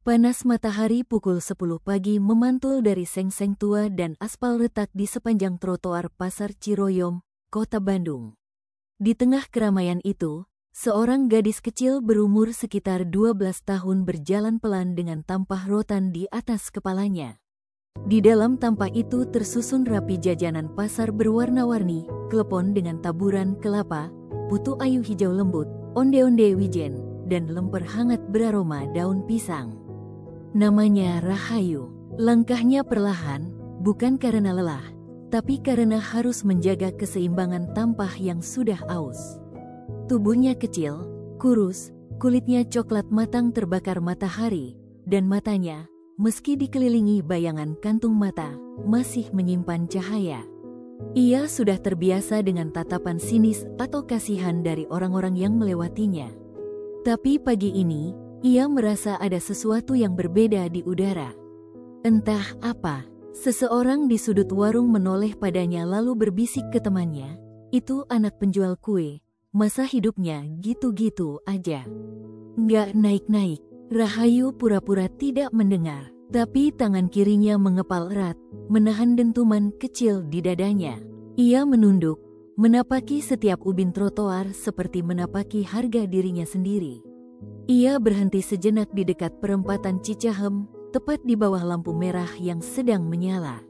Panas matahari pukul 10 pagi memantul dari seng-seng tua dan aspal retak di sepanjang trotoar Pasar Ciroyom, Kota Bandung. Di tengah keramaian itu, seorang gadis kecil berumur sekitar 12 tahun berjalan pelan dengan tampah rotan di atas kepalanya. Di dalam tampah itu tersusun rapi jajanan pasar berwarna-warni, klepon dengan taburan kelapa, putu ayu hijau lembut, onde-onde wijen, dan lemper hangat beraroma daun pisang. Namanya Rahayu. Langkahnya perlahan, bukan karena lelah, tapi karena harus menjaga keseimbangan tampah yang sudah aus. Tubuhnya kecil, kurus, kulitnya coklat matang terbakar matahari, dan matanya, meski dikelilingi bayangan kantung mata, masih menyimpan cahaya. Ia sudah terbiasa dengan tatapan sinis atau kasihan dari orang-orang yang melewatinya. Tapi pagi ini, ia merasa ada sesuatu yang berbeda di udara. Entah apa, seseorang di sudut warung menoleh padanya lalu berbisik ke temannya, "Itu anak penjual kue, masa hidupnya gitu-gitu aja. Nggak naik-naik." Rahayu pura-pura tidak mendengar, tapi tangan kirinya mengepal erat, menahan dentuman kecil di dadanya. Ia menunduk, menapaki setiap ubin trotoar seperti menapaki harga dirinya sendiri. Ia berhenti sejenak di dekat perempatan Cicahem, tepat di bawah lampu merah yang sedang menyala.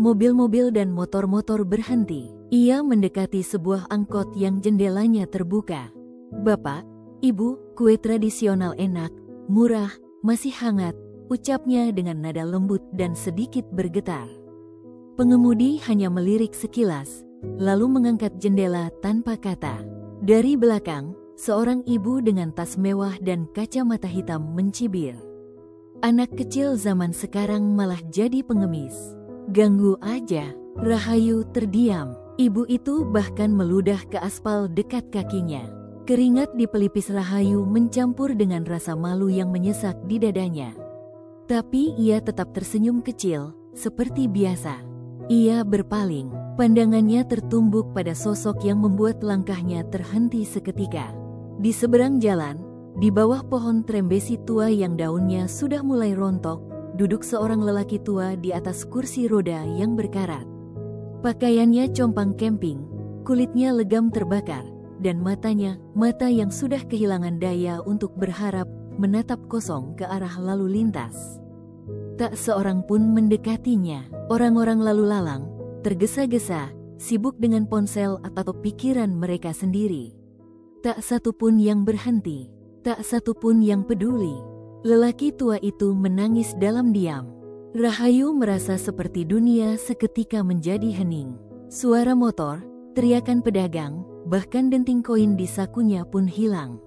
Mobil-mobil dan motor-motor berhenti. Ia mendekati sebuah angkot yang jendelanya terbuka. "Bapak, Ibu, kue tradisional enak, murah, masih hangat," ucapnya dengan nada lembut dan sedikit bergetar. Pengemudi hanya melirik sekilas, lalu mengangkat jendela tanpa kata. Dari belakang, seorang ibu dengan tas mewah dan kacamata hitam mencibir. Anak kecil zaman sekarang malah jadi pengemis. Ganggu aja. Rahayu terdiam. Ibu itu bahkan meludah ke aspal dekat kakinya. Keringat di pelipis Rahayu mencampur dengan rasa malu yang menyesak di dadanya. Tapi ia tetap tersenyum kecil, seperti biasa. Ia berpaling, pandangannya tertumbuk pada sosok yang membuat langkahnya terhenti seketika. Di seberang jalan, di bawah pohon trembesi tua yang daunnya sudah mulai rontok, duduk seorang lelaki tua di atas kursi roda yang berkarat. Pakaiannya compang camping, kulitnya legam terbakar, dan matanya, mata yang sudah kehilangan daya untuk berharap, menatap kosong ke arah lalu lintas. Tak seorang pun mendekatinya. Orang-orang lalu lalang, tergesa-gesa, sibuk dengan ponsel atau pikiran mereka sendiri. Tak satu pun yang berhenti, tak satu pun yang peduli. Lelaki tua itu menangis dalam diam. Rahayu merasa seperti dunia seketika menjadi hening. Suara motor, teriakan pedagang, bahkan denting koin di sakunya pun hilang.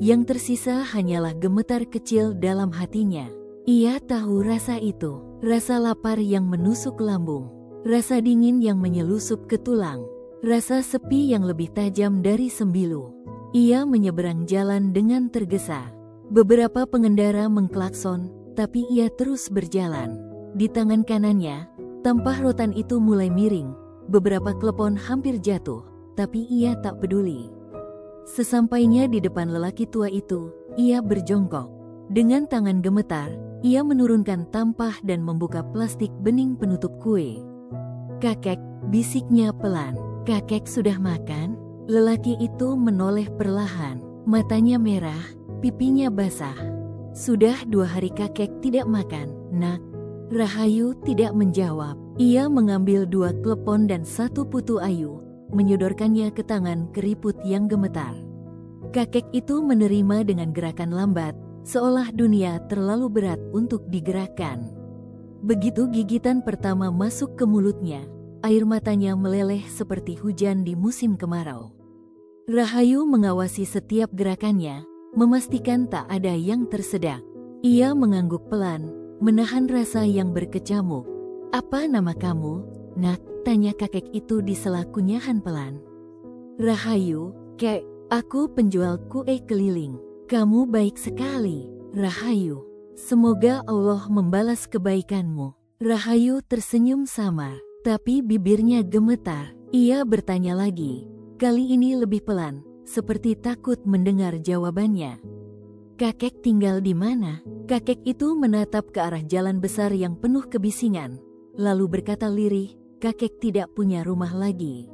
Yang tersisa hanyalah gemetar kecil dalam hatinya. Ia tahu rasa itu, rasa lapar yang menusuk lambung, rasa dingin yang menyelusup ke tulang, rasa sepi yang lebih tajam dari sembilu. Ia menyeberang jalan dengan tergesa. Beberapa pengendara mengklakson, tapi ia terus berjalan. Di tangan kanannya, tampah rotan itu mulai miring. Beberapa klepon hampir jatuh, tapi ia tak peduli. Sesampainya di depan lelaki tua itu, ia berjongkok. Dengan tangan gemetar, ia menurunkan tampah dan membuka plastik bening penutup kue. "Kakek," bisiknya pelan. "Kakek sudah makan?" Lelaki itu menoleh perlahan, matanya merah, pipinya basah. "Sudah 2 hari kakek tidak makan, Nak." Rahayu tidak menjawab. Ia mengambil 2 klepon dan 1 putu ayu, menyodorkannya ke tangan keriput yang gemetar. Kakek itu menerima dengan gerakan lambat, seolah dunia terlalu berat untuk digerakkan. Begitu gigitan pertama masuk ke mulutnya, air matanya meleleh seperti hujan di musim kemarau. Rahayu mengawasi setiap gerakannya, memastikan tak ada yang tersedak. Ia mengangguk pelan, menahan rasa yang berkecamuk. "Apa nama kamu, Nak?" tanya kakek itu di sela kunyahan pelan. "Rahayu, Kek, aku penjual kue keliling." "Kamu baik sekali, Rahayu. Semoga Allah membalas kebaikanmu." Rahayu tersenyum samar, tapi bibirnya gemetar. Ia bertanya lagi, kali ini lebih pelan, seperti takut mendengar jawabannya. "Kakek tinggal di mana?" Kakek itu menatap ke arah jalan besar yang penuh kebisingan, lalu berkata lirih, kakek tidak punya rumah lagi.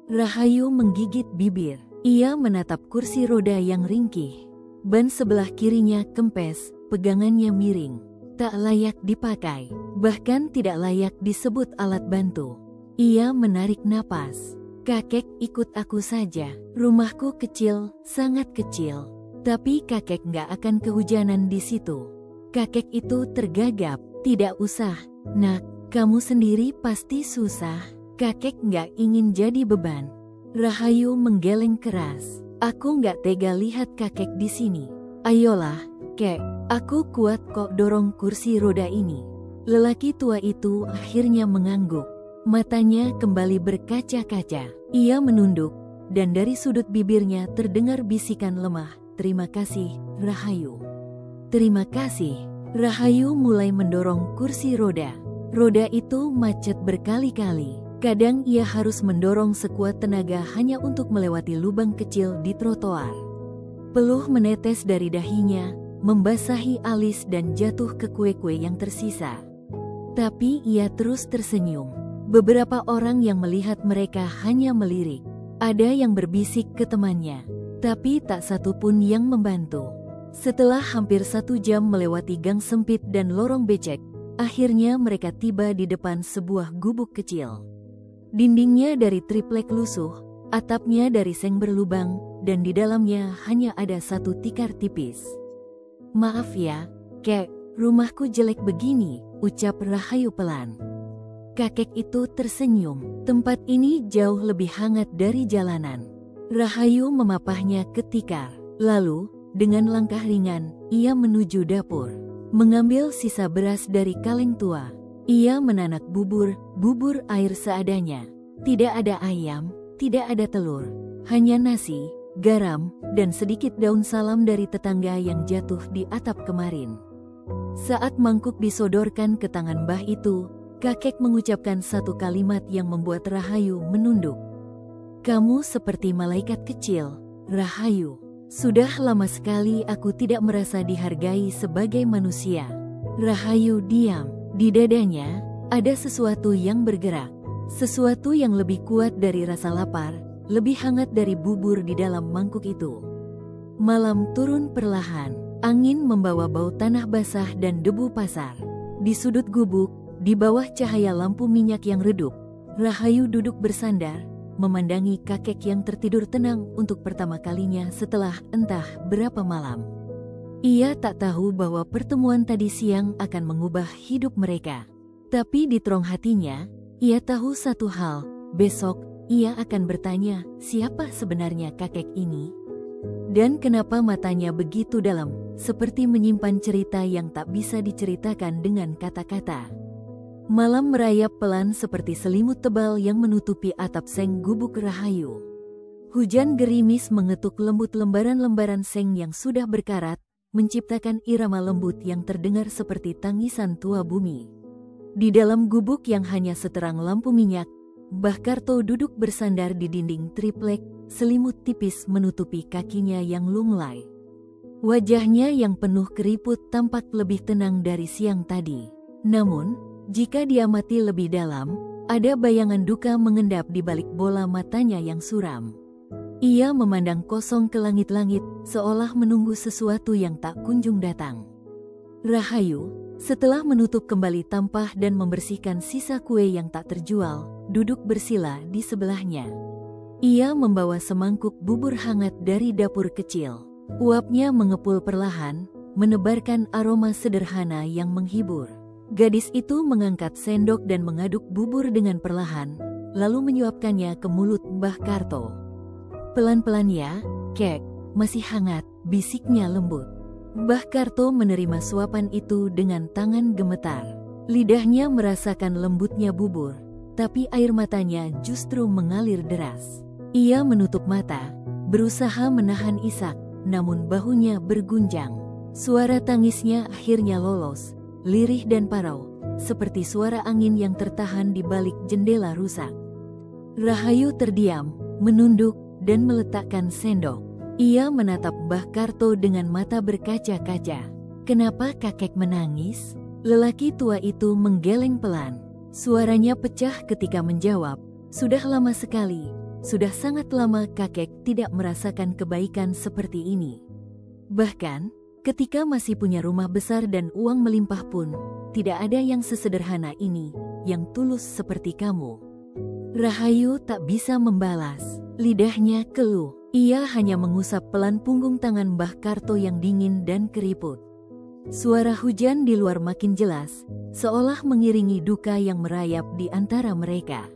Rahayu menggigit bibir. Ia menatap kursi roda yang ringkih. Ban sebelah kirinya kempes, pegangannya miring. Tak layak dipakai, bahkan tidak layak disebut alat bantu. Ia menarik napas. Kakek, ikut aku saja. Rumahku kecil, sangat kecil. Tapi kakek nggak akan kehujanan di situ. Kakek itu tergagap. Tidak usah, nak. Kamu sendiri pasti susah. Kakek nggak ingin jadi beban. Rahayu menggeleng keras. Aku nggak tega lihat kakek di sini. Ayolah, kek. Aku kuat kok dorong kursi roda ini. Lelaki tua itu akhirnya mengangguk. Matanya kembali berkaca-kaca. Ia menunduk, dan dari sudut bibirnya terdengar bisikan lemah. Terima kasih, Rahayu. Terima kasih. Rahayu mulai mendorong kursi roda. Roda itu macet berkali-kali. Kadang ia harus mendorong sekuat tenaga hanya untuk melewati lubang kecil di trotoar. Peluh menetes dari dahinya, membasahi alis dan jatuh ke kue-kue yang tersisa. Tapi ia terus tersenyum. Beberapa orang yang melihat mereka hanya melirik. Ada yang berbisik ke temannya, tapi tak satu pun yang membantu. Setelah hampir 1 jam melewati gang sempit dan lorong becek, akhirnya mereka tiba di depan sebuah gubuk kecil. Dindingnya dari triplek lusuh, atapnya dari seng berlubang, dan di dalamnya hanya ada 1 tikar tipis. Maaf ya, kek, rumahku jelek begini, ucap Rahayu pelan. Kakek itu tersenyum. Tempat ini jauh lebih hangat dari jalanan. Rahayu memapahnya ke tikar. Lalu, dengan langkah ringan, ia menuju dapur. Mengambil sisa beras dari kaleng tua. Ia menanak bubur air seadanya. Tidak ada ayam, tidak ada telur. Hanya nasi, garam, dan sedikit daun salam dari tetangga yang jatuh di atap kemarin. Saat mangkuk disodorkan ke tangan mbah itu, kakek mengucapkan 1 kalimat yang membuat Rahayu menunduk. Kamu seperti malaikat kecil, Rahayu. Sudah lama sekali aku tidak merasa dihargai sebagai manusia. Rahayu diam. Di dadanya, ada sesuatu yang bergerak. Sesuatu yang lebih kuat dari rasa lapar, lebih hangat dari bubur di dalam mangkuk itu. Malam turun perlahan. Angin membawa bau tanah basah dan debu pasar. Di sudut gubuk, di bawah cahaya lampu minyak yang redup, Rahayu duduk bersandar, memandangi kakek yang tertidur tenang untuk pertama kalinya setelah entah berapa malam. Ia tak tahu bahwa pertemuan tadi siang akan mengubah hidup mereka. Tapi di terong hatinya, ia tahu satu hal, besok ia akan bertanya siapa sebenarnya kakek ini. Dan kenapa matanya begitu dalam, seperti menyimpan cerita yang tak bisa diceritakan dengan kata-kata. Malam merayap pelan seperti selimut tebal yang menutupi atap seng gubuk Rahayu. Hujan gerimis mengetuk lembut lembaran-lembaran seng yang sudah berkarat, menciptakan irama lembut yang terdengar seperti tangisan tua bumi. Di dalam gubuk yang hanya seterang lampu minyak, Mbah Karto duduk bersandar di dinding triplek, selimut tipis menutupi kakinya yang lunglai. Wajahnya yang penuh keriput tampak lebih tenang dari siang tadi. Namun, jika diamati lebih dalam, ada bayangan duka mengendap di balik bola matanya yang suram. Ia memandang kosong ke langit-langit, seolah menunggu sesuatu yang tak kunjung datang. Rahayu, setelah menutup kembali tampah dan membersihkan sisa kue yang tak terjual, duduk bersila di sebelahnya. Ia membawa semangkuk bubur hangat dari dapur kecil. Uapnya mengepul perlahan, menebarkan aroma sederhana yang menghibur. Gadis itu mengangkat sendok dan mengaduk bubur dengan perlahan, lalu menyuapkannya ke mulut Mbah Karto. Pelan-pelan ya, kek, masih hangat, bisiknya lembut. Mbah Karto menerima suapan itu dengan tangan gemetar. Lidahnya merasakan lembutnya bubur, tapi air matanya justru mengalir deras. Ia menutup mata, berusaha menahan isak, namun bahunya bergunjang. Suara tangisnya akhirnya lolos, lirih dan parau, seperti suara angin yang tertahan di balik jendela rusak. Rahayu terdiam, menunduk, dan meletakkan sendok. Ia menatap Mbah Karto dengan mata berkaca-kaca. Kenapa kakek menangis? Lelaki tua itu menggeleng pelan. Suaranya pecah ketika menjawab, sudah lama sekali, sudah sangat lama kakek tidak merasakan kebaikan seperti ini. Bahkan, ketika masih punya rumah besar dan uang melimpah pun, tidak ada yang sesederhana ini, yang tulus seperti kamu. Rahayu tak bisa membalas. Lidahnya keluh. Ia hanya mengusap pelan punggung tangan Mbah Karto yang dingin dan keriput. Suara hujan di luar makin jelas, seolah mengiringi duka yang merayap di antara mereka.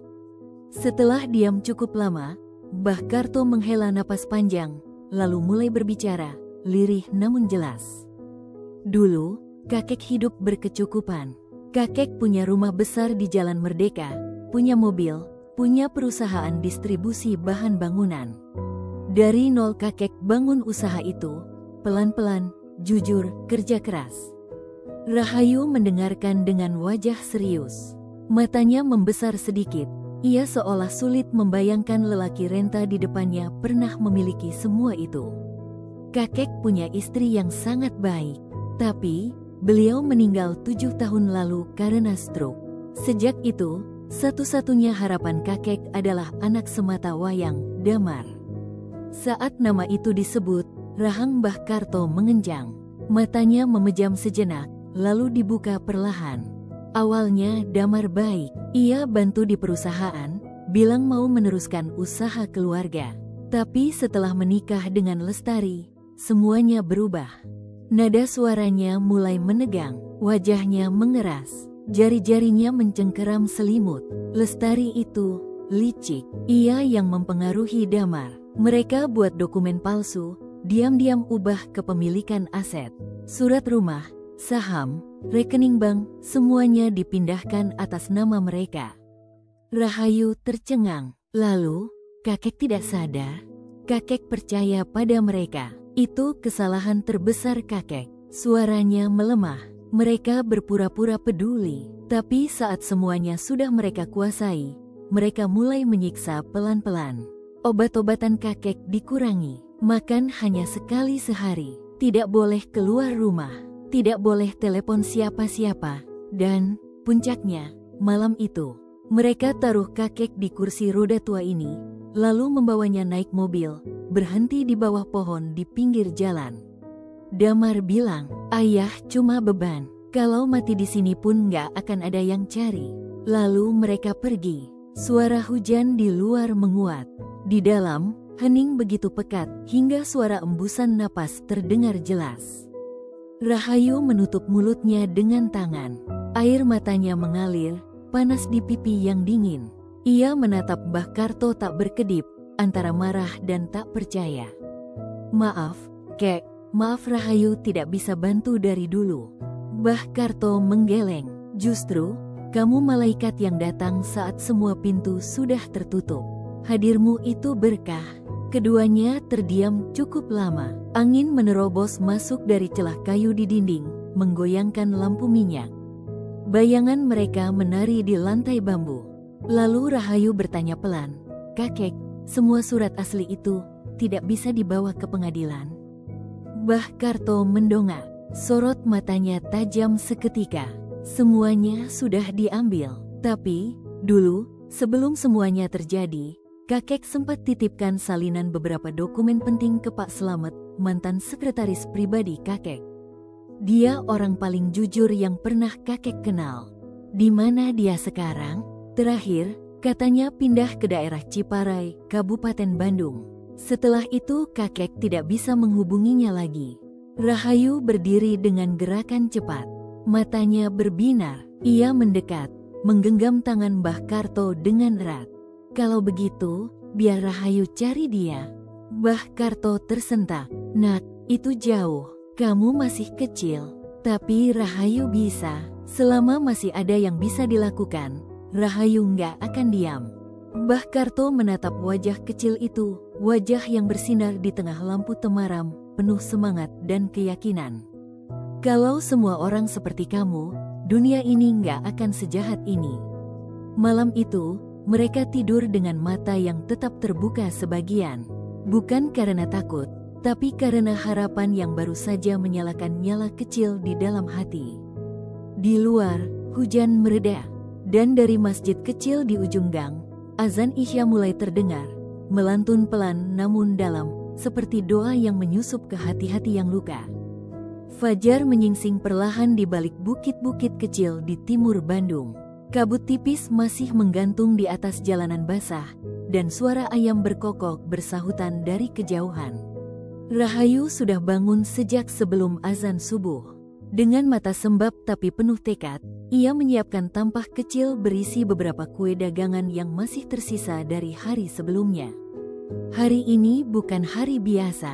Setelah diam cukup lama, Mbah Karto menghela napas panjang, lalu mulai berbicara, lirih namun jelas. Dulu, kakek hidup berkecukupan. Kakek punya rumah besar di Jalan Merdeka, punya mobil, punya perusahaan distribusi bahan bangunan. Dari nol kakek bangun usaha itu, pelan-pelan, jujur, kerja keras. Rahayu mendengarkan dengan wajah serius. Matanya membesar sedikit. Ia seolah sulit membayangkan lelaki renta di depannya pernah memiliki semua itu. Kakek punya istri yang sangat baik, tapi beliau meninggal 7 tahun lalu karena stroke. Sejak itu, satu-satunya harapan kakek adalah anak semata wayang, Damar. Saat nama itu disebut, rahang Mbah Karto mengenjang. Matanya memejam sejenak, lalu dibuka perlahan. Awalnya Damar baik, ia bantu di perusahaan, bilang mau meneruskan usaha keluarga. Tapi setelah menikah dengan Lestari, semuanya berubah. Nada suaranya mulai menegang, wajahnya mengeras, jari-jarinya mencengkeram selimut. Lestari itu licik, ia yang mempengaruhi Damar. Mereka buat dokumen palsu, diam-diam ubah kepemilikan aset, surat rumah, saham, rekening bank, semuanya dipindahkan atas nama mereka. Rahayu tercengang. Lalu, kakek tidak sadar. Kakek percaya pada mereka. Itu kesalahan terbesar kakek. Suaranya melemah. Mereka berpura-pura peduli. Tapi saat semuanya sudah mereka kuasai, mereka mulai menyiksa pelan-pelan. Obat-obatan kakek dikurangi. Makan hanya sekali sehari. Tidak boleh keluar rumah. Tidak boleh telepon siapa-siapa. Dan, puncaknya, malam itu, mereka taruh kakek di kursi roda tua ini, lalu membawanya naik mobil, berhenti di bawah pohon di pinggir jalan. Damar bilang, ayah cuma beban. Kalau mati di sini pun nggak akan ada yang cari. Lalu mereka pergi. Suara hujan di luar menguat. Di dalam, hening begitu pekat, hingga suara embusan napas terdengar jelas. Rahayu menutup mulutnya dengan tangan. Air matanya mengalir, panas di pipi yang dingin. Ia menatap Mbah Karto tak berkedip, antara marah dan tak percaya. Maaf, Kek, maaf Rahayu tidak bisa bantu dari dulu. Mbah Karto menggeleng. Justru, kamu malaikat yang datang saat semua pintu sudah tertutup. Hadirmu itu berkah. Keduanya terdiam cukup lama. Angin menerobos masuk dari celah kayu di dinding, menggoyangkan lampu minyak. Bayangan mereka menari di lantai bambu. Lalu Rahayu bertanya pelan, kakek, semua surat asli itu tidak bisa dibawa ke pengadilan? Mbah Karto mendongak, sorot matanya tajam seketika. Semuanya sudah diambil, tapi dulu, sebelum semuanya terjadi, kakek sempat titipkan salinan beberapa dokumen penting ke Pak Slamet, mantan sekretaris pribadi kakek. Dia orang paling jujur yang pernah kakek kenal. Di mana dia sekarang? Terakhir, katanya pindah ke daerah Ciparai, Kabupaten Bandung. Setelah itu kakek tidak bisa menghubunginya lagi. Rahayu berdiri dengan gerakan cepat. Matanya berbinar. Ia mendekat, menggenggam tangan Mbah Karto dengan erat. Kalau begitu, biar Rahayu cari dia. Mbah Karto tersentak. Nak, itu jauh. Kamu masih kecil. Tapi Rahayu bisa. Selama masih ada yang bisa dilakukan, Rahayu nggak akan diam. Mbah Karto menatap wajah kecil itu, wajah yang bersinar di tengah lampu temaram, penuh semangat dan keyakinan. Kalau semua orang seperti kamu, dunia ini nggak akan sejahat ini. Malam itu, mereka tidur dengan mata yang tetap terbuka sebagian. Bukan karena takut, tapi karena harapan yang baru saja menyalakan nyala kecil di dalam hati. Di luar, hujan mereda, dan dari masjid kecil di ujung gang, azan Isya mulai terdengar, melantun pelan namun dalam, seperti doa yang menyusup ke hati-hati yang luka. Fajar menyingsing perlahan di balik bukit-bukit kecil di timur Bandung. Kabut tipis masih menggantung di atas jalanan basah, dan suara ayam berkokok bersahutan dari kejauhan. Rahayu sudah bangun sejak sebelum azan subuh. Dengan mata sembab tapi penuh tekad, ia menyiapkan tampah kecil berisi beberapa kue dagangan yang masih tersisa dari hari sebelumnya. Hari ini bukan hari biasa.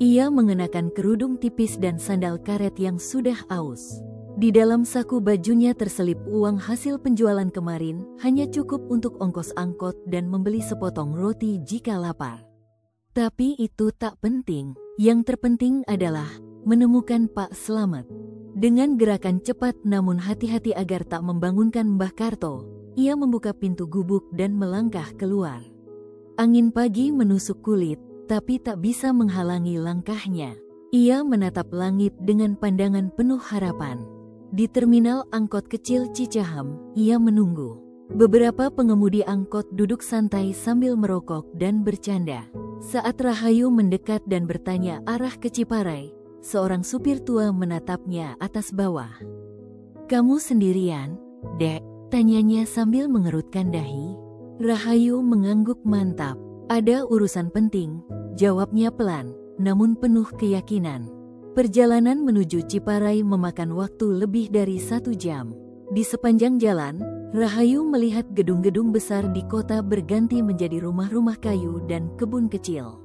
Ia mengenakan kerudung tipis dan sandal karet yang sudah aus. Di dalam saku bajunya terselip uang hasil penjualan kemarin, hanya cukup untuk ongkos angkot dan membeli sepotong roti jika lapar. Tapi itu tak penting. Yang terpenting adalah menemukan Pak Slamet. Dengan gerakan cepat namun hati-hati agar tak membangunkan Mbah Karto, ia membuka pintu gubuk dan melangkah keluar. Angin pagi menusuk kulit, tapi tak bisa menghalangi langkahnya. Ia menatap langit dengan pandangan penuh harapan. Di terminal angkot kecil Cicahem, ia menunggu. Beberapa pengemudi angkot duduk santai sambil merokok dan bercanda. Saat Rahayu mendekat dan bertanya arah ke Ciparai, seorang supir tua menatapnya atas bawah. "Kamu sendirian, Dek?" tanyanya sambil mengerutkan dahi. Rahayu mengangguk mantap. "Ada urusan penting," jawabnya pelan, namun penuh keyakinan. Perjalanan menuju Ciparai memakan waktu lebih dari 1 jam. Di sepanjang jalan, Rahayu melihat gedung-gedung besar di kota berganti menjadi rumah-rumah kayu dan kebun kecil.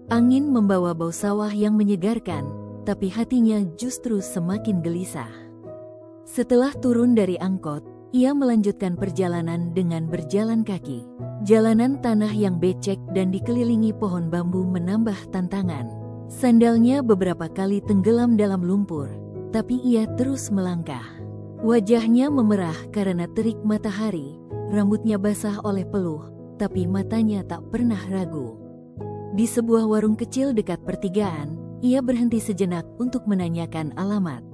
Angin membawa bau sawah yang menyegarkan, tapi hatinya justru semakin gelisah. Setelah turun dari angkot, ia melanjutkan perjalanan dengan berjalan kaki. Jalanan tanah yang becek dan dikelilingi pohon bambu menambah tantangan. Sandalnya beberapa kali tenggelam dalam lumpur, tapi ia terus melangkah. Wajahnya memerah karena terik matahari, rambutnya basah oleh peluh, tapi matanya tak pernah ragu. Di sebuah warung kecil dekat pertigaan, ia berhenti sejenak untuk menanyakan alamat.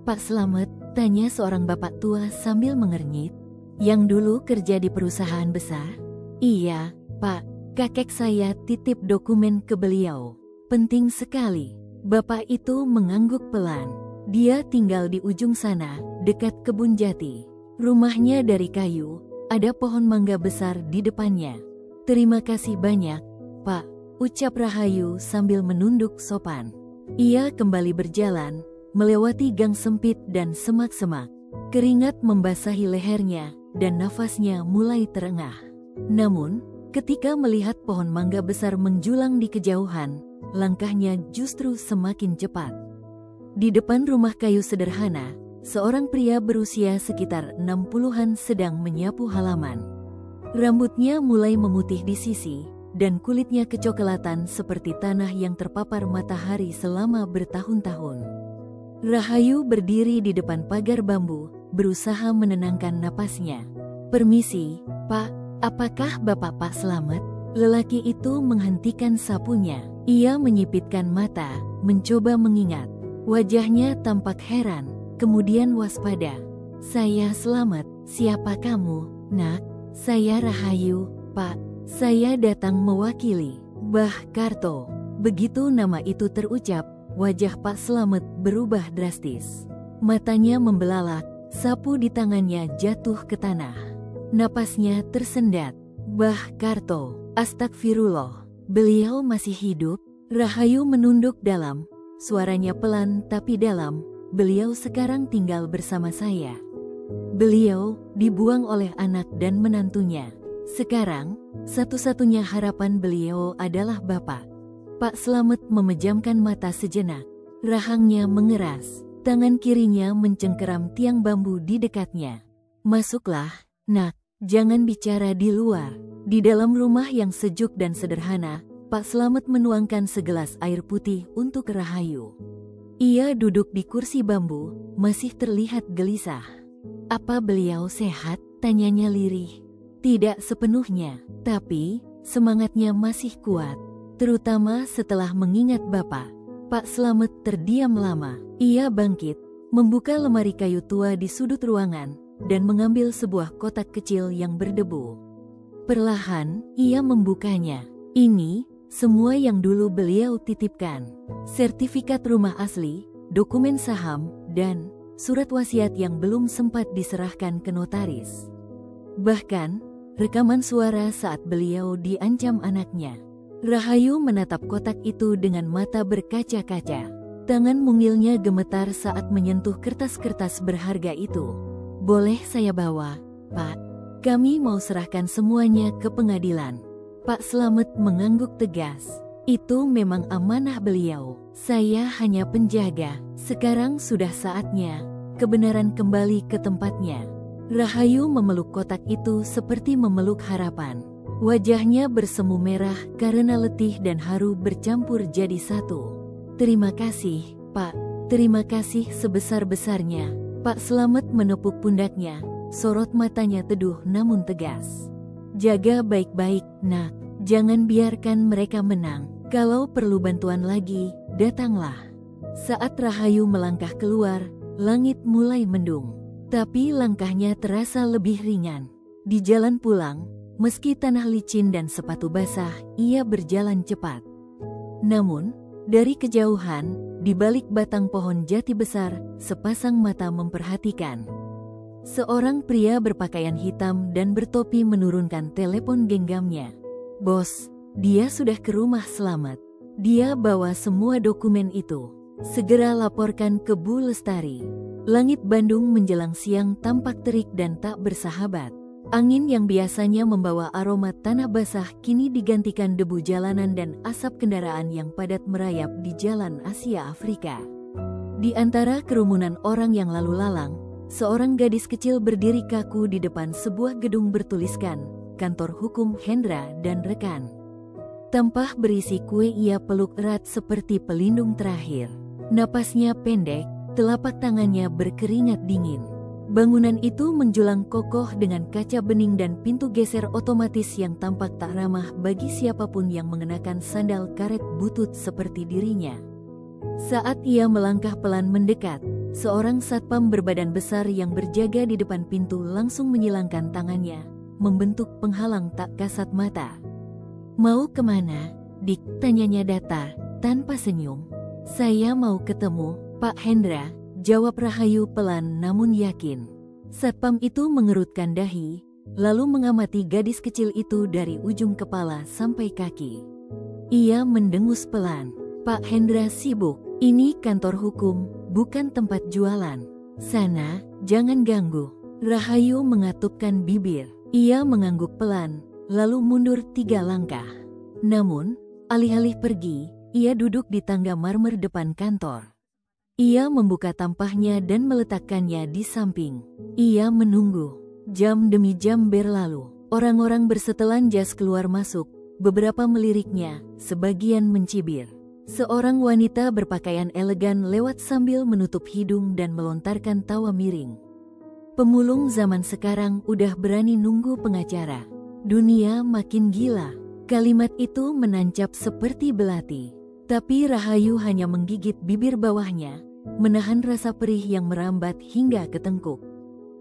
"Pak Slamet?" tanya seorang bapak tua sambil mengernyit. "Yang dulu kerja di perusahaan besar?" "Iya, Pak. Kakek saya titip dokumen ke beliau." "Penting sekali." Bapak itu mengangguk pelan. Dia tinggal di ujung sana, dekat kebun jati. Rumahnya dari kayu, ada pohon mangga besar di depannya. "Terima kasih banyak, Pak," ucap Rahayu sambil menunduk sopan. Ia kembali berjalan, melewati gang sempit dan semak-semak. Keringat membasahi lehernya, dan nafasnya mulai terengah. Namun, ketika melihat pohon mangga besar menjulang di kejauhan, langkahnya justru semakin cepat. Di depan rumah kayu sederhana, seorang pria berusia sekitar 60-an sedang menyapu halaman. Rambutnya mulai memutih di sisi, dan kulitnya kecoklatan seperti tanah yang terpapar matahari selama bertahun-tahun. Rahayu berdiri di depan pagar bambu, berusaha menenangkan napasnya. "Permisi, Pak, apakah Bapak Pak Slamet?" Lelaki itu menghentikan sapunya. Ia menyipitkan mata, mencoba mengingat. Wajahnya tampak heran, kemudian waspada. "Saya Slamet, siapa kamu, Nak?" "Saya Rahayu, Pak. Saya datang mewakili Mbah Karto." Begitu nama itu terucap, wajah Pak Slamet berubah drastis. Matanya membelalak, sapu di tangannya jatuh ke tanah. Napasnya tersendat. "Mbah Karto, astagfirullah. Beliau masih hidup?" Rahayu menunduk dalam, suaranya pelan tapi dalam. "Beliau sekarang tinggal bersama saya. Beliau dibuang oleh anak dan menantunya. Sekarang, satu-satunya harapan beliau adalah Bapak." Pak Slamet memejamkan mata sejenak. Rahangnya mengeras, tangan kirinya mencengkeram tiang bambu di dekatnya. "Masuklah, Nak, jangan bicara di luar." Di dalam rumah yang sejuk dan sederhana, Pak Slamet menuangkan segelas air putih untuk Rahayu. Ia duduk di kursi bambu, masih terlihat gelisah. "Apa beliau sehat?" tanyanya lirih. "Tidak sepenuhnya, tapi semangatnya masih kuat." terutama setelah mengingat Bapak. Pak Slamet terdiam lama. Ia bangkit, membuka lemari kayu tua di sudut ruangan, dan mengambil sebuah kotak kecil yang berdebu. Perlahan, ia membukanya. Ini, semua yang dulu beliau titipkan. Sertifikat rumah asli, dokumen saham, dan surat wasiat yang belum sempat diserahkan ke notaris. Bahkan, rekaman suara saat beliau diancam anaknya. Rahayu menatap kotak itu dengan mata berkaca-kaca. Tangan mungilnya gemetar saat menyentuh kertas-kertas berharga itu. "Boleh saya bawa, Pak? Kami mau serahkan semuanya ke pengadilan." Pak Slamet mengangguk tegas. "Itu memang amanah beliau. Saya hanya penjaga. Sekarang sudah saatnya kebenaran kembali ke tempatnya." Rahayu memeluk kotak itu seperti memeluk harapan. Wajahnya bersemu merah karena letih dan haru bercampur jadi satu. "Terima kasih, Pak. Terima kasih sebesar-besarnya." Pak Slamet menepuk pundaknya, sorot matanya teduh namun tegas. "Jaga baik-baik, Nak. Jangan biarkan mereka menang. Kalau perlu bantuan lagi, datanglah." Saat Rahayu melangkah keluar, langit mulai mendung. Tapi langkahnya terasa lebih ringan. Di jalan pulang, meski tanah licin dan sepatu basah, ia berjalan cepat. Namun, dari kejauhan, di balik batang pohon jati besar, sepasang mata memperhatikan. Seorang pria berpakaian hitam dan bertopi menurunkan telepon genggamnya. "Bos, dia sudah ke rumah Slamet. Dia bawa semua dokumen itu. Segera laporkan ke Bu Lestari." Langit Bandung menjelang siang tampak terik dan tak bersahabat. Angin yang biasanya membawa aroma tanah basah kini digantikan debu jalanan dan asap kendaraan yang padat merayap di jalan Asia Afrika. Di antara kerumunan orang yang lalu lalang, seorang gadis kecil berdiri kaku di depan sebuah gedung bertuliskan, "Kantor Hukum Hendra dan Rekan." Tampah berisi kue ia peluk erat seperti pelindung terakhir. Napasnya pendek, telapak tangannya berkeringat dingin. Bangunan itu menjulang kokoh dengan kaca bening dan pintu geser otomatis yang tampak tak ramah bagi siapapun yang mengenakan sandal karet butut seperti dirinya. Saat ia melangkah pelan mendekat, seorang satpam berbadan besar yang berjaga di depan pintu langsung menyilangkan tangannya, membentuk penghalang tak kasat mata. "Mau kemana, Dik?" tanyanya datar, tanpa senyum. "Saya mau ketemu Pak Hendra," jawab Rahayu pelan namun yakin. Satpam itu mengerutkan dahi, lalu mengamati gadis kecil itu dari ujung kepala sampai kaki. Ia mendengus pelan. "Pak Hendra sibuk. Ini kantor hukum, bukan tempat jualan. Sana, jangan ganggu." Rahayu mengatupkan bibir. Ia mengangguk pelan, lalu mundur 3 langkah. Namun, alih-alih pergi, ia duduk di tangga marmer depan kantor. Ia membuka tampahnya dan meletakkannya di samping. Ia menunggu. Jam demi jam berlalu. Orang-orang bersetelan jas keluar masuk, beberapa meliriknya, sebagian mencibir. Seorang wanita berpakaian elegan lewat sambil menutup hidung dan melontarkan tawa miring. Pemulung zaman sekarang udah berani nunggu pengacara. Dunia makin gila. Kalimat itu menancap seperti belati. Tapi Rahayu hanya menggigit bibir bawahnya, menahan rasa perih yang merambat hingga ke tengkuk.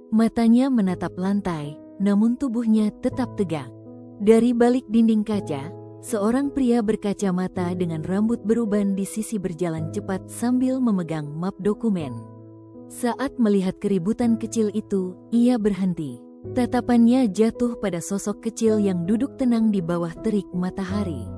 Matanya menatap lantai, namun tubuhnya tetap tegak. Dari balik dinding kaca, seorang pria berkacamata dengan rambut beruban di sisi berjalan cepat sambil memegang map dokumen. Saat melihat keributan kecil itu, ia berhenti. Tatapannya jatuh pada sosok kecil yang duduk tenang di bawah terik matahari.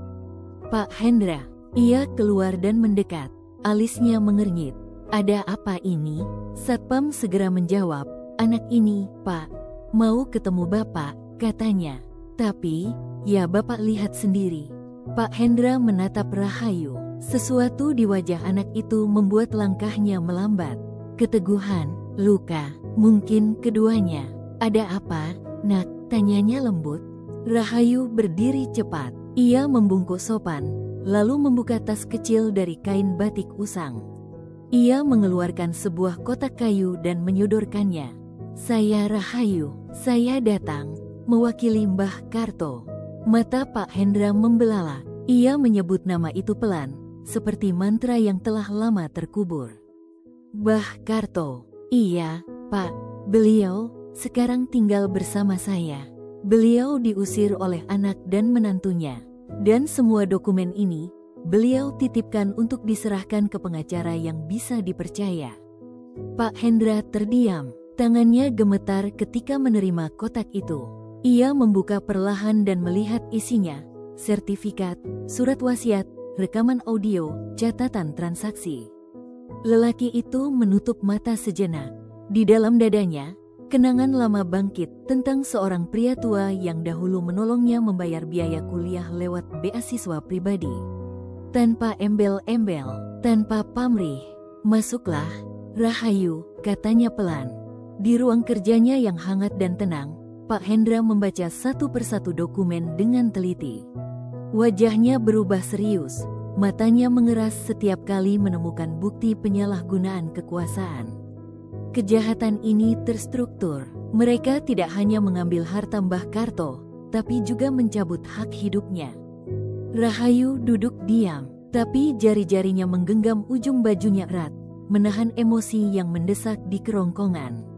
"Pak Hendra." Ia keluar dan mendekat. Alisnya mengernyit. "Ada apa ini?" Satpam segera menjawab, "Anak ini, Pak, mau ketemu Bapak," katanya. "Tapi, ya Bapak lihat sendiri." Pak Hendra menatap Rahayu. Sesuatu di wajah anak itu membuat langkahnya melambat. Keteguhan, luka, mungkin keduanya. "Ada apa, Nak?" tanyanya lembut. Rahayu berdiri cepat. Ia membungkuk sopan, lalu membuka tas kecil dari kain batik usang. Ia mengeluarkan sebuah kotak kayu dan menyodorkannya. "Saya Rahayu, saya datang mewakili Mbah Karto." Mata Pak Hendra membelalak. Ia menyebut nama itu pelan, seperti mantra yang telah lama terkubur. Mbah Karto. Iya, Pak. Beliau sekarang tinggal bersama saya. Beliau diusir oleh anak dan menantunya. Dan semua dokumen ini, beliau titipkan untuk diserahkan ke pengacara yang bisa dipercaya. Pak Hendra terdiam. Tangannya gemetar ketika menerima kotak itu. Ia membuka perlahan dan melihat isinya. Sertifikat, surat wasiat, rekaman audio, catatan transaksi. Lelaki itu menutup mata sejenak. Di dalam dadanya, kenangan lama bangkit tentang seorang pria tua yang dahulu menolongnya membayar biaya kuliah lewat beasiswa pribadi. Tanpa embel-embel, tanpa pamrih. Masuklah, Rahayu, katanya pelan. Di ruang kerjanya yang hangat dan tenang, Pak Hendra membaca satu persatu dokumen dengan teliti. Wajahnya berubah serius, matanya mengeras setiap kali menemukan bukti penyalahgunaan kekuasaan. Kejahatan ini terstruktur. Mereka tidak hanya mengambil harta Mbah Karto, tapi juga mencabut hak hidupnya. Rahayu duduk diam, tapi jari-jarinya menggenggam ujung bajunya erat, menahan emosi yang mendesak di kerongkongan.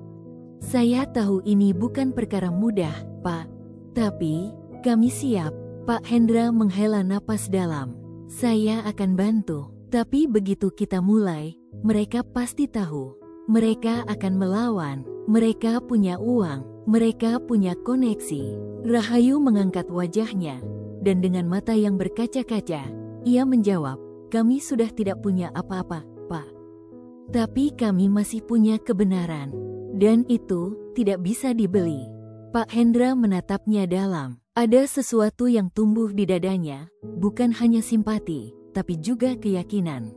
Saya tahu ini bukan perkara mudah, Pak. Tapi, kami siap. Pak Hendra menghela napas dalam. Saya akan bantu. Tapi begitu kita mulai, mereka pasti tahu. Mereka akan melawan. Mereka punya uang. Mereka punya koneksi. Rahayu mengangkat wajahnya. Dan dengan mata yang berkaca-kaca, ia menjawab, kami sudah tidak punya apa-apa, Pak. Tapi kami masih punya kebenaran. Dan itu tidak bisa dibeli. Pak Hendra menatapnya dalam. Ada sesuatu yang tumbuh di dadanya, bukan hanya simpati, tapi juga keyakinan.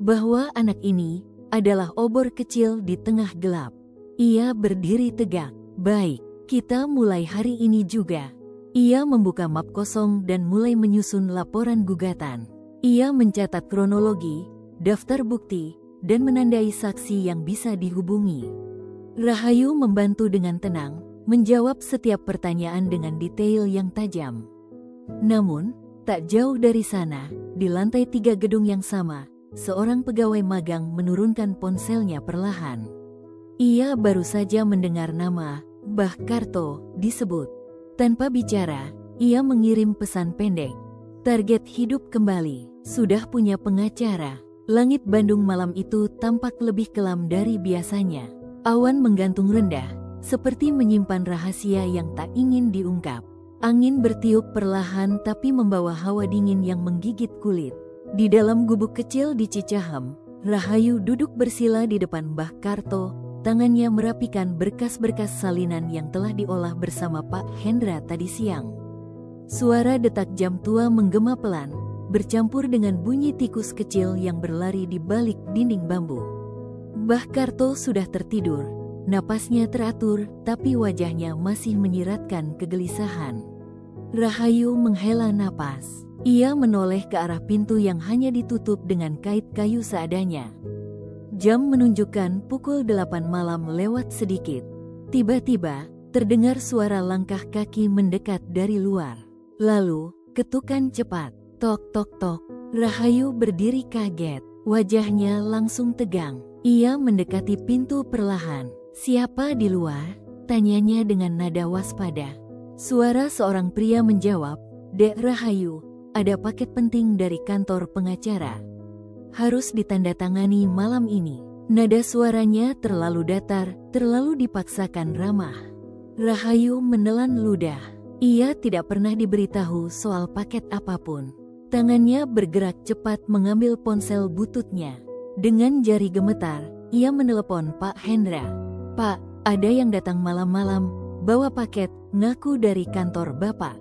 Bahwa anak ini adalah obor kecil di tengah gelap. Ia berdiri tegak. Baik, kita mulai hari ini juga. Ia membuka map kosong dan mulai menyusun laporan gugatan. Ia mencatat kronologi, daftar bukti, dan menandai saksi yang bisa dihubungi. Rahayu membantu dengan tenang, menjawab setiap pertanyaan dengan detail yang tajam. Namun, tak jauh dari sana, di lantai 3 gedung yang sama, seorang pegawai magang menurunkan ponselnya perlahan. Ia baru saja mendengar nama Mbah Karto disebut. Tanpa bicara, ia mengirim pesan pendek. Target hidup kembali, sudah punya pengacara. Langit Bandung malam itu tampak lebih kelam dari biasanya. Awan menggantung rendah, seperti menyimpan rahasia yang tak ingin diungkap. Angin bertiup perlahan tapi membawa hawa dingin yang menggigit kulit. Di dalam gubuk kecil di Cicahem, Rahayu duduk bersila di depan Mbah Karto, tangannya merapikan berkas-berkas salinan yang telah diolah bersama Pak Hendra tadi siang. Suara detak jam tua menggema pelan, bercampur dengan bunyi tikus kecil yang berlari di balik dinding bambu. Mbah Karto sudah tertidur, napasnya teratur, tapi wajahnya masih menyiratkan kegelisahan. Rahayu menghela napas. Ia menoleh ke arah pintu yang hanya ditutup dengan kait kayu seadanya. Jam menunjukkan pukul 8 malam lewat sedikit. Tiba-tiba, terdengar suara langkah kaki mendekat dari luar. Lalu, ketukan cepat. Tok tok tok. Rahayu berdiri kaget. Wajahnya langsung tegang. Ia mendekati pintu perlahan. Siapa di luar? Tanyanya dengan nada waspada. Suara seorang pria menjawab, Dek Rahayu, ada paket penting dari kantor pengacara. Harus ditandatangani malam ini. Nada suaranya terlalu datar, terlalu dipaksakan ramah. Rahayu menelan ludah. Ia tidak pernah diberitahu soal paket apapun. Tangannya bergerak cepat mengambil ponsel bututnya. Dengan jari gemetar, ia menelepon Pak Hendra. Pak, ada yang datang malam-malam, bawa paket, ngaku dari kantor Bapak.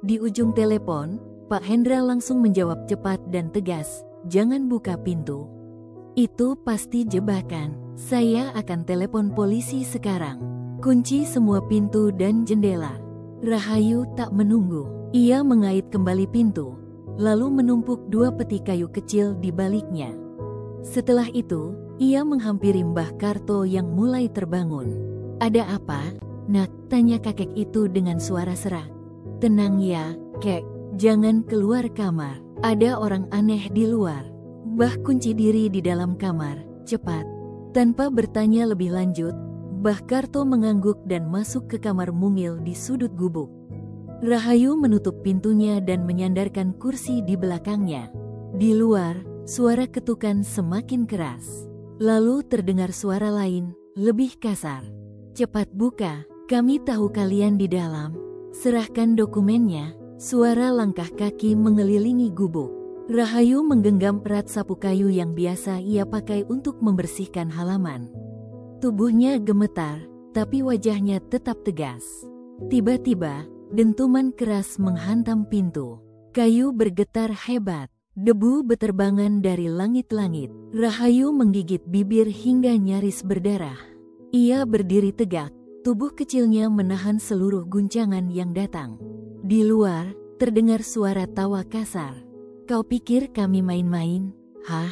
Di ujung telepon, Pak Hendra langsung menjawab cepat dan tegas, jangan buka pintu. Itu pasti jebakan. Saya akan telepon polisi sekarang. Kunci semua pintu dan jendela. Rahayu tak menunggu. Ia mengait kembali pintu, lalu menumpuk 2 peti kayu kecil di baliknya. Setelah itu, ia menghampiri Mbah Karto yang mulai terbangun. Ada apa, Nak? Tanya kakek itu dengan suara serak. Tenang ya, Kek. Jangan keluar kamar, ada orang aneh di luar. Mbah kunci diri di dalam kamar, cepat. Tanpa bertanya lebih lanjut, Mbah Karto mengangguk dan masuk ke kamar mungil di sudut gubuk. Rahayu menutup pintunya dan menyandarkan kursi di belakangnya. Di luar, suara ketukan semakin keras. Lalu terdengar suara lain, lebih kasar. Cepat buka, kami tahu kalian di dalam. Serahkan dokumennya. Suara langkah kaki mengelilingi gubuk. Rahayu menggenggam erat sapu kayu yang biasa ia pakai untuk membersihkan halaman. Tubuhnya gemetar, tapi wajahnya tetap tegas. Tiba-tiba, dentuman keras menghantam pintu. Kayu bergetar hebat. Debu beterbangan dari langit-langit. Rahayu menggigit bibir hingga nyaris berdarah. Ia berdiri tegak, tubuh kecilnya menahan seluruh guncangan yang datang. Di luar, terdengar suara tawa kasar. Kau pikir kami main-main? Hah?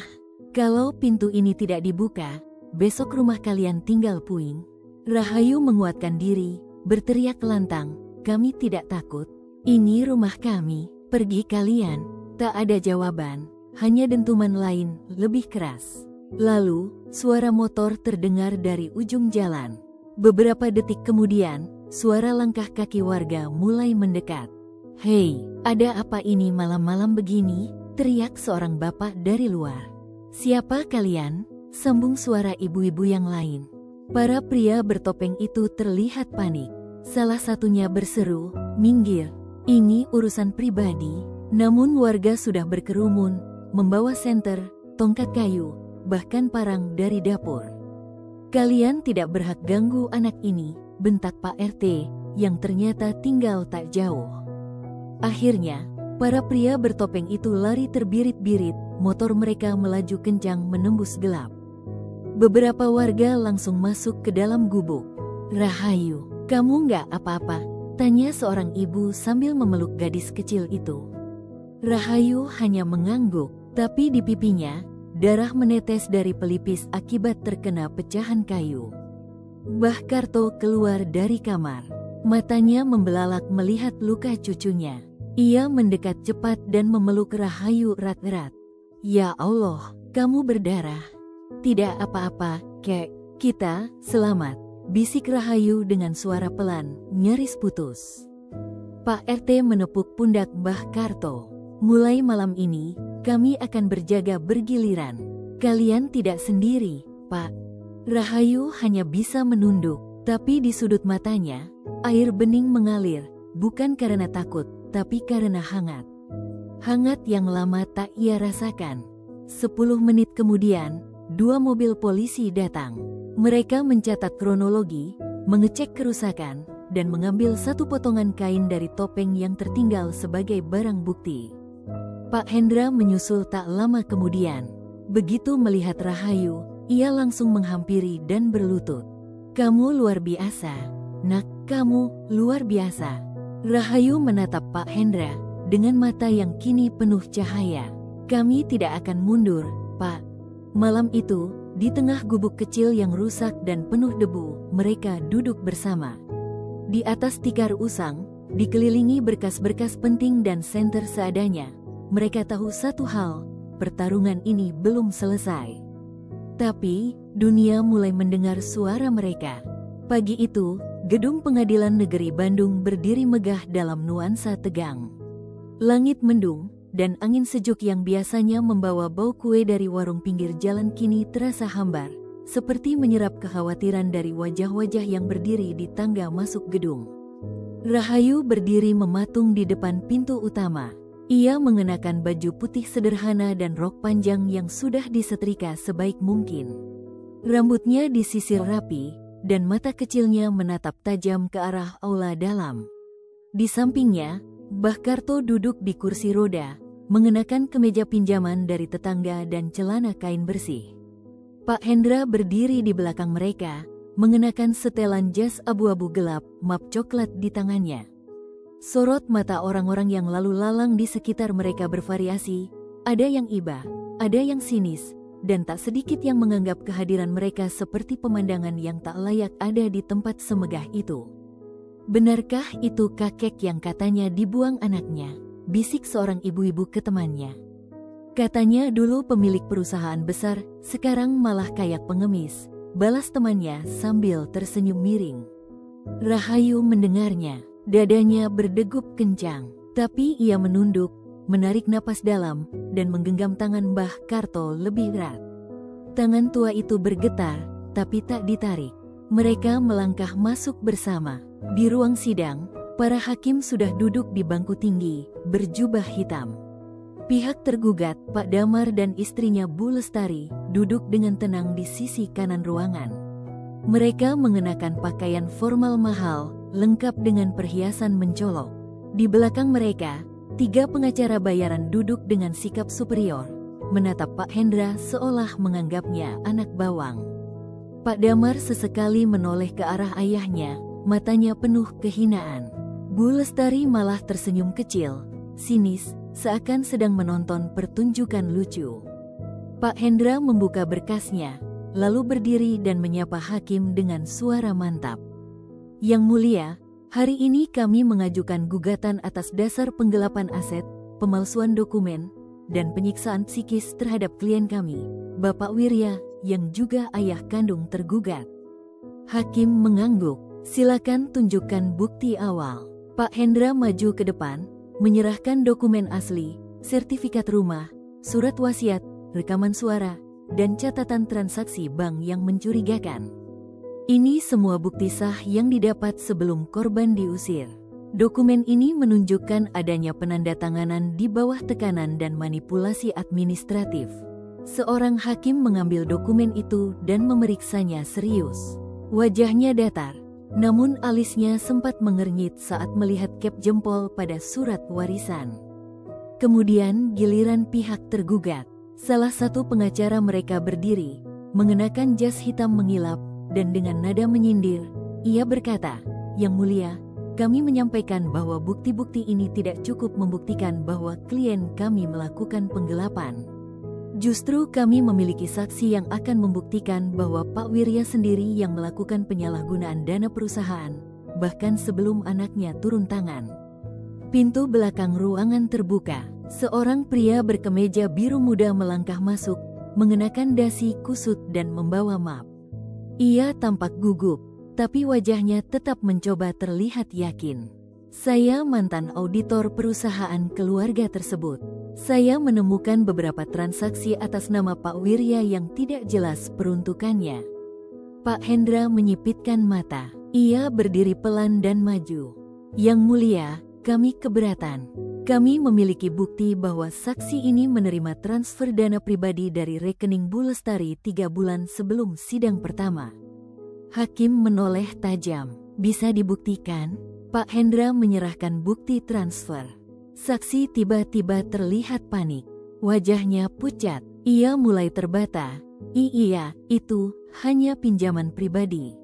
Kalau pintu ini tidak dibuka, besok rumah kalian tinggal puing. Rahayu menguatkan diri, berteriak lantang, kami tidak takut. Ini rumah kami, pergi kalian. Tak ada jawaban, hanya dentuman lain, lebih keras. Lalu, suara motor terdengar dari ujung jalan. Beberapa detik kemudian, suara langkah kaki warga mulai mendekat. Hei, ada apa ini malam-malam begini? Teriak seorang bapak dari luar. Siapa kalian? Sambung suara ibu-ibu yang lain. Para pria bertopeng itu terlihat panik. Salah satunya berseru, minggir, ini urusan pribadi. Namun warga sudah berkerumun, membawa senter, tongkat kayu, bahkan parang dari dapur. Kalian tidak berhak ganggu anak ini, bentak Pak RT, yang ternyata tinggal tak jauh. Akhirnya, para pria bertopeng itu lari terbirit-birit, motor mereka melaju kencang menembus gelap. Beberapa warga langsung masuk ke dalam gubuk. Rahayu, kamu nggak apa-apa? Tanya seorang ibu sambil memeluk gadis kecil itu. Rahayu hanya mengangguk, tapi di pipinya, darah menetes dari pelipis akibat terkena pecahan kayu. Mbah Karto keluar dari kamar. Matanya membelalak melihat luka cucunya. Ia mendekat cepat dan memeluk Rahayu erat-erat. Ya Allah, kamu berdarah. Tidak apa-apa, kek. Kita selamat, bisik Rahayu dengan suara pelan, nyaris putus. Pak RT menepuk pundak Mbah Karto. Mulai malam ini, kami akan berjaga bergiliran. Kalian tidak sendiri, Pak. Rahayu hanya bisa menunduk, tapi di sudut matanya, air bening mengalir, bukan karena takut, tapi karena hangat. Hangat yang lama tak ia rasakan. 10 menit kemudian, 2 mobil polisi datang. Mereka mencatat kronologi, mengecek kerusakan, dan mengambil satu potongan kain dari topeng yang tertinggal sebagai barang bukti. Pak Hendra menyusul tak lama kemudian. Begitu melihat Rahayu, ia langsung menghampiri dan berlutut. Kamu luar biasa, nak, kamu luar biasa. Rahayu menatap Pak Hendra dengan mata yang kini penuh cahaya. Kami tidak akan mundur, Pak. Malam itu, di tengah gubuk kecil yang rusak dan penuh debu, mereka duduk bersama. Di atas tikar usang, dikelilingi berkas-berkas penting dan senter seadanya. Mereka tahu satu hal, pertarungan ini belum selesai. Tapi, dunia mulai mendengar suara mereka. Pagi itu, gedung Pengadilan Negeri Bandung berdiri megah dalam nuansa tegang. Langit mendung, dan angin sejuk yang biasanya membawa bau kue dari warung pinggir jalan kini terasa hambar, seperti menyerap kekhawatiran dari wajah-wajah yang berdiri di tangga masuk gedung. Rahayu berdiri mematung di depan pintu utama. Ia mengenakan baju putih sederhana dan rok panjang yang sudah disetrika sebaik mungkin. Rambutnya disisir rapi, dan mata kecilnya menatap tajam ke arah aula dalam. Di sampingnya, Mbah Karto duduk di kursi roda, mengenakan kemeja pinjaman dari tetangga dan celana kain bersih. Pak Hendra berdiri di belakang mereka, mengenakan setelan jas abu-abu gelap, map coklat di tangannya. Sorot mata orang-orang yang lalu lalang di sekitar mereka bervariasi, ada yang iba, ada yang sinis, dan tak sedikit yang menganggap kehadiran mereka seperti pemandangan yang tak layak ada di tempat semegah itu. Benarkah itu kakek yang katanya dibuang anaknya? bisik seorang ibu-ibu ke temannya. Katanya dulu pemilik perusahaan besar, sekarang malah kayak pengemis, balas temannya sambil tersenyum miring. Rahayu mendengarnya, dadanya berdegup kencang, tapi ia menunduk, menarik napas dalam, dan menggenggam tangan Mbah Karto lebih erat. Tangan tua itu bergetar, tapi tak ditarik. Mereka melangkah masuk bersama. Di ruang sidang, para hakim sudah duduk di bangku tinggi, berjubah hitam. Pihak tergugat, Pak Damar dan istrinya Bu Lestari, duduk dengan tenang di sisi kanan ruangan. Mereka mengenakan pakaian formal mahal, lengkap dengan perhiasan mencolok. Di belakang mereka, 3 pengacara bayaran duduk dengan sikap superior, menatap Pak Hendra seolah menganggapnya anak bawang. Pak Damar sesekali menoleh ke arah ayahnya, matanya penuh kehinaan. Bu Lestari malah tersenyum kecil, sinis, seakan sedang menonton pertunjukan lucu. Pak Hendra membuka berkasnya, lalu berdiri dan menyapa hakim dengan suara mantap. Yang mulia, hari ini kami mengajukan gugatan atas dasar penggelapan aset, pemalsuan dokumen, dan penyiksaan psikis terhadap klien kami, Bapak Wirya, yang juga ayah kandung tergugat. Hakim mengangguk, silakan tunjukkan bukti awal. Pak Hendra maju ke depan, menyerahkan dokumen asli, sertifikat rumah, surat wasiat, rekaman suara, dan catatan transaksi bank yang mencurigakan. Ini semua bukti sah yang didapat sebelum korban diusir. Dokumen ini menunjukkan adanya penandatanganan di bawah tekanan dan manipulasi administratif. Seorang hakim mengambil dokumen itu dan memeriksanya serius. Wajahnya datar, namun alisnya sempat mengernyit saat melihat cap jempol pada surat warisan. Kemudian giliran pihak tergugat. Salah satu pengacara mereka berdiri, mengenakan jas hitam mengilap, dan dengan nada menyindir, ia berkata, "Yang mulia, kami menyampaikan bahwa bukti-bukti ini tidak cukup membuktikan bahwa klien kami melakukan penggelapan. Justru kami memiliki saksi yang akan membuktikan bahwa Pak Wirya sendiri yang melakukan penyalahgunaan dana perusahaan, bahkan sebelum anaknya turun tangan." Pintu belakang ruangan terbuka. Seorang pria berkemeja biru muda melangkah masuk, mengenakan dasi kusut dan membawa map. Ia tampak gugup, tapi wajahnya tetap mencoba terlihat yakin. "Saya mantan auditor perusahaan keluarga tersebut. Saya menemukan beberapa transaksi atas nama Pak Wirya yang tidak jelas peruntukannya." Pak Hendra menyipitkan mata. Ia berdiri pelan dan maju. "Yang mulia, kami keberatan. Kami memiliki bukti bahwa saksi ini menerima transfer dana pribadi dari rekening Bu Lestari 3 bulan sebelum sidang pertama." Hakim menoleh tajam. "Bisa dibuktikan?" Pak Hendra menyerahkan bukti transfer. Saksi tiba-tiba terlihat panik. Wajahnya pucat. Ia mulai terbata. Iya, itu hanya pinjaman pribadi."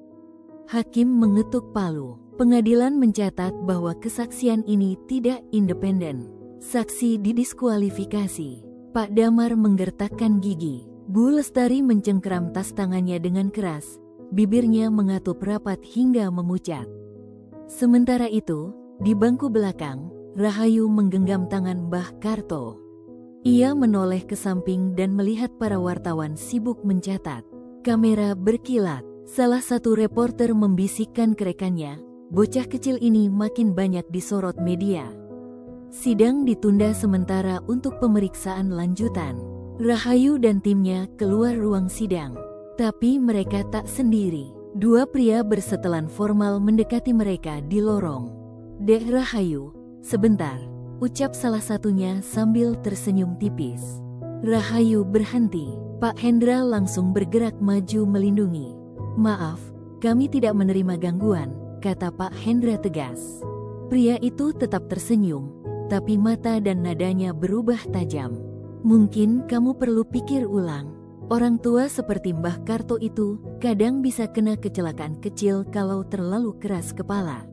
Hakim mengetuk palu. Pengadilan mencatat bahwa kesaksian ini tidak independen. Saksi didiskualifikasi. Pak Damar menggertakkan gigi. Bu Lestari mencengkeram tas tangannya dengan keras. Bibirnya mengatup rapat hingga memucat. Sementara itu, di bangku belakang, Rahayu menggenggam tangan Mbah Karto. Ia menoleh ke samping dan melihat para wartawan sibuk mencatat. Kamera berkilat. Salah satu reporter membisikkan ke rekannya, "Bocah kecil ini makin banyak disorot media." Sidang ditunda sementara untuk pemeriksaan lanjutan. Rahayu dan timnya keluar ruang sidang. Tapi mereka tak sendiri. 2 pria bersetelan formal mendekati mereka di lorong. "Dek Rahayu, sebentar," ucap salah satunya sambil tersenyum tipis. Rahayu berhenti. Pak Hendra langsung bergerak maju melindungi. "Maaf, kami tidak menerima gangguan," kata Pak Hendra tegas. Pria itu tetap tersenyum, tapi mata dan nadanya berubah tajam. "Mungkin kamu perlu pikir ulang. Orang tua seperti Mbah Karto itu kadang bisa kena kecelakaan kecil kalau terlalu keras kepala."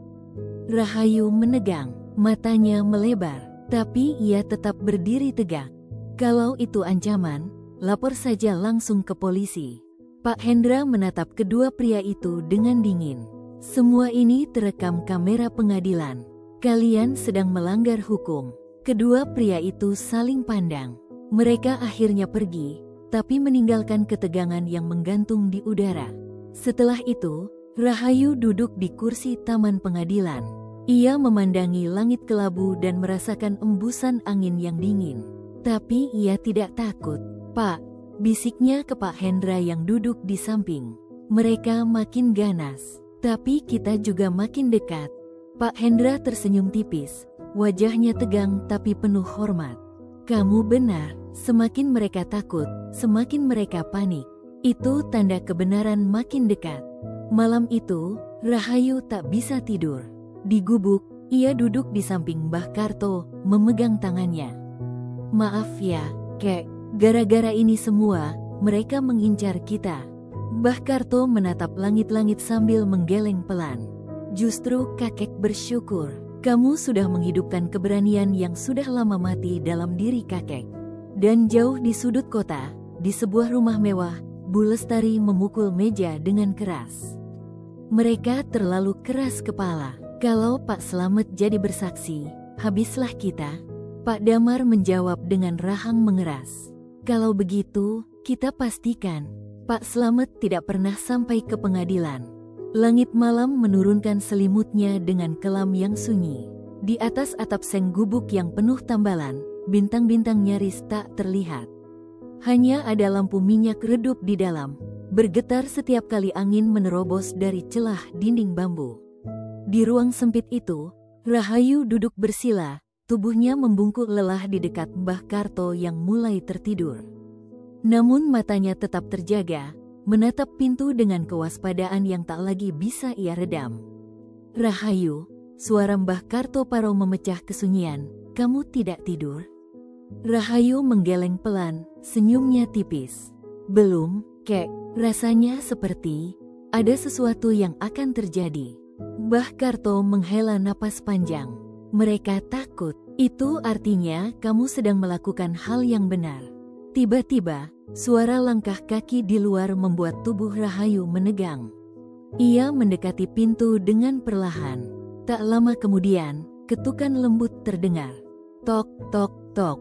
Rahayu menegang, matanya melebar, tapi ia tetap berdiri tegak. "Kalau itu ancaman, lapor saja langsung ke polisi." Pak Hendra menatap kedua pria itu dengan dingin. "Semua ini terekam kamera pengadilan. Kalian sedang melanggar hukum." Kedua pria itu saling pandang. Mereka akhirnya pergi, tapi meninggalkan ketegangan yang menggantung di udara. Setelah itu, Rahayu duduk di kursi taman pengadilan. Ia memandangi langit kelabu dan merasakan embusan angin yang dingin. Tapi ia tidak takut. "Pak," bisiknya ke Pak Hendra yang duduk di samping. Mereka makin ganas, tapi kita juga makin dekat. Pak Hendra tersenyum tipis, wajahnya tegang tapi penuh hormat. "Kamu benar, semakin mereka takut, semakin mereka panik. Itu tanda kebenaran makin dekat." Malam itu, Rahayu tak bisa tidur. Di gubuk, ia duduk di samping Mbah Karto, memegang tangannya. "Maaf ya, Kek, gara-gara ini semua, mereka mengincar kita." Mbah Karto menatap langit-langit sambil menggeleng pelan. "Justru kakek bersyukur. Kamu sudah menghidupkan keberanian yang sudah lama mati dalam diri kakek." Dan jauh di sudut kota, di sebuah rumah mewah, Bu Lestari memukul meja dengan keras. "Mereka terlalu keras kepala. Kalau Pak Slamet jadi bersaksi, habislah kita." Pak Damar menjawab dengan rahang mengeras. "Kalau begitu, kita pastikan Pak Slamet tidak pernah sampai ke pengadilan." Langit malam menurunkan selimutnya dengan kelam yang sunyi. Di atas atap seng gubuk yang penuh tambalan, bintang-bintang nyaris tak terlihat. Hanya ada lampu minyak redup di dalam, bergetar setiap kali angin menerobos dari celah dinding bambu. Di ruang sempit itu, Rahayu duduk bersila, tubuhnya membungkuk lelah di dekat Mbah Karto yang mulai tertidur. Namun matanya tetap terjaga, menatap pintu dengan kewaspadaan yang tak lagi bisa ia redam. "Rahayu," suara Mbah Karto Paro memecah kesunyian, "kamu tidak tidur?" Rahayu menggeleng pelan, senyumnya tipis. "Belum, Kek, rasanya seperti ada sesuatu yang akan terjadi." Mbah Karto menghela napas panjang. "Mereka takut. Itu artinya kamu sedang melakukan hal yang benar." Tiba-tiba, suara langkah kaki di luar membuat tubuh Rahayu menegang. Ia mendekati pintu dengan perlahan. Tak lama kemudian, ketukan lembut terdengar. "Tok, tok, tok."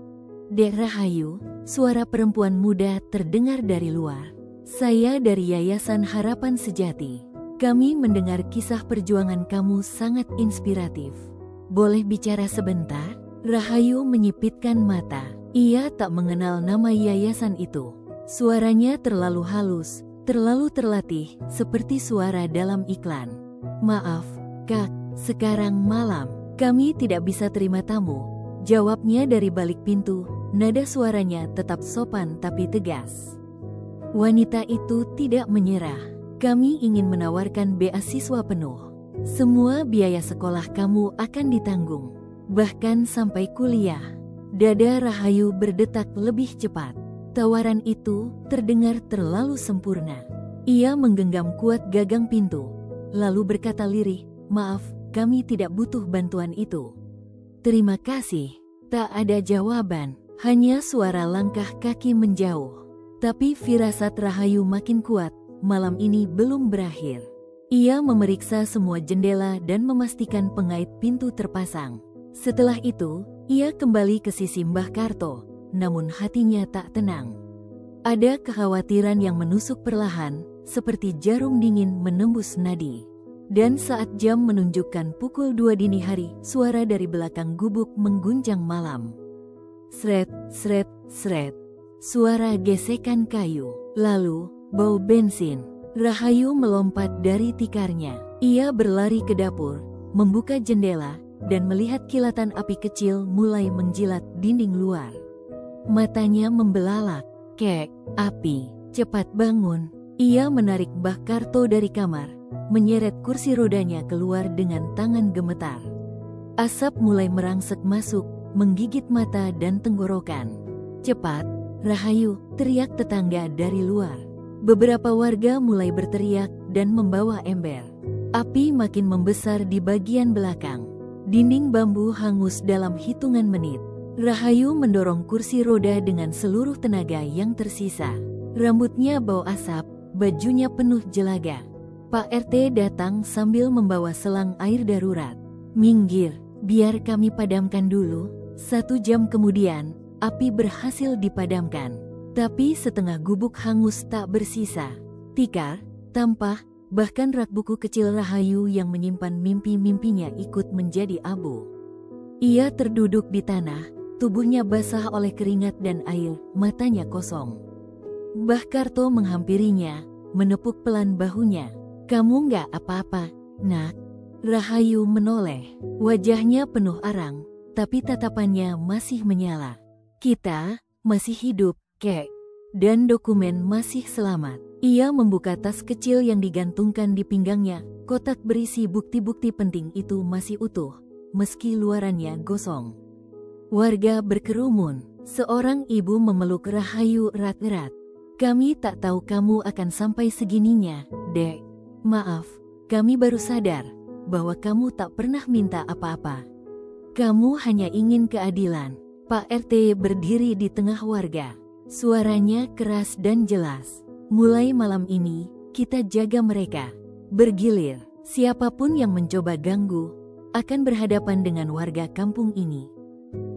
"Dek Rahayu," suara perempuan muda terdengar dari luar. "Saya dari Yayasan Harapan Sejati. Kami mendengar kisah perjuangan kamu sangat inspiratif. Boleh bicara sebentar?" Rahayu menyipitkan mata. Ia tak mengenal nama yayasan itu. Suaranya terlalu halus, terlalu terlatih, seperti suara dalam iklan. "Maaf, Kak, sekarang malam. Kami tidak bisa terima tamu," jawabnya dari balik pintu. Nada suaranya tetap sopan tapi tegas. Wanita itu tidak menyerah. "Kami ingin menawarkan beasiswa penuh. Semua biaya sekolah kamu akan ditanggung, bahkan sampai kuliah." Dada Rahayu berdetak lebih cepat. Tawaran itu terdengar terlalu sempurna. Ia menggenggam kuat gagang pintu, lalu berkata lirih, "Maaf, kami tidak butuh bantuan itu." "Terima kasih." Tak ada jawaban, hanya suara langkah kaki menjauh. Tapi firasat Rahayu makin kuat, malam ini belum berakhir. Ia memeriksa semua jendela dan memastikan pengait pintu terpasang. Setelah itu, ia kembali ke sisi Mbah Karto, namun hatinya tak tenang. Ada kekhawatiran yang menusuk perlahan, seperti jarum dingin menembus nadi. Dan saat jam menunjukkan pukul 2 dini hari, suara dari belakang gubuk mengguncang malam. Sret, sret, sret. Suara gesekan kayu, lalu bau bensin. Rahayu melompat dari tikarnya. Ia berlari ke dapur, membuka jendela, dan melihat kilatan api kecil mulai menjilat dinding luar. Matanya membelalak. "Kek, api, cepat bangun." Ia menarik Mbah Karto dari kamar, menyeret kursi rodanya keluar dengan tangan gemetar. Asap mulai merangsek masuk, menggigit mata dan tenggorokan. "Cepat, Rahayu," teriak tetangga dari luar. Beberapa warga mulai berteriak dan membawa ember. Api makin membesar di bagian belakang. Dinding bambu hangus dalam hitungan menit. Rahayu mendorong kursi roda dengan seluruh tenaga yang tersisa. Rambutnya bau asap, bajunya penuh jelaga. Pak RT datang sambil membawa selang air darurat. "Minggir, biar kami padamkan dulu." 1 jam kemudian, api berhasil dipadamkan. Tapi setengah gubuk hangus tak bersisa. Tikar, tampah, bahkan rak buku kecil Rahayu yang menyimpan mimpi-mimpinya ikut menjadi abu. Ia terduduk di tanah, tubuhnya basah oleh keringat dan air, matanya kosong. Mbah Karto menghampirinya, menepuk pelan bahunya. "Kamu nggak apa-apa, Nak?" Rahayu menoleh, wajahnya penuh arang, tapi tatapannya masih menyala. "Kita masih hidup, Kek. Dan dokumen masih selamat." Ia membuka tas kecil yang digantungkan di pinggangnya. Kotak berisi bukti-bukti penting itu masih utuh, meski luarannya gosong. Warga berkerumun. Seorang ibu memeluk Rahayu erat-erat. "Kami tak tahu kamu akan sampai segininya, Dek. Maaf, kami baru sadar bahwa kamu tak pernah minta apa-apa. Kamu hanya ingin keadilan." Pak RT berdiri di tengah warga. Suaranya keras dan jelas. "Mulai malam ini, kita jaga mereka. Bergilir, siapapun yang mencoba ganggu, akan berhadapan dengan warga kampung ini."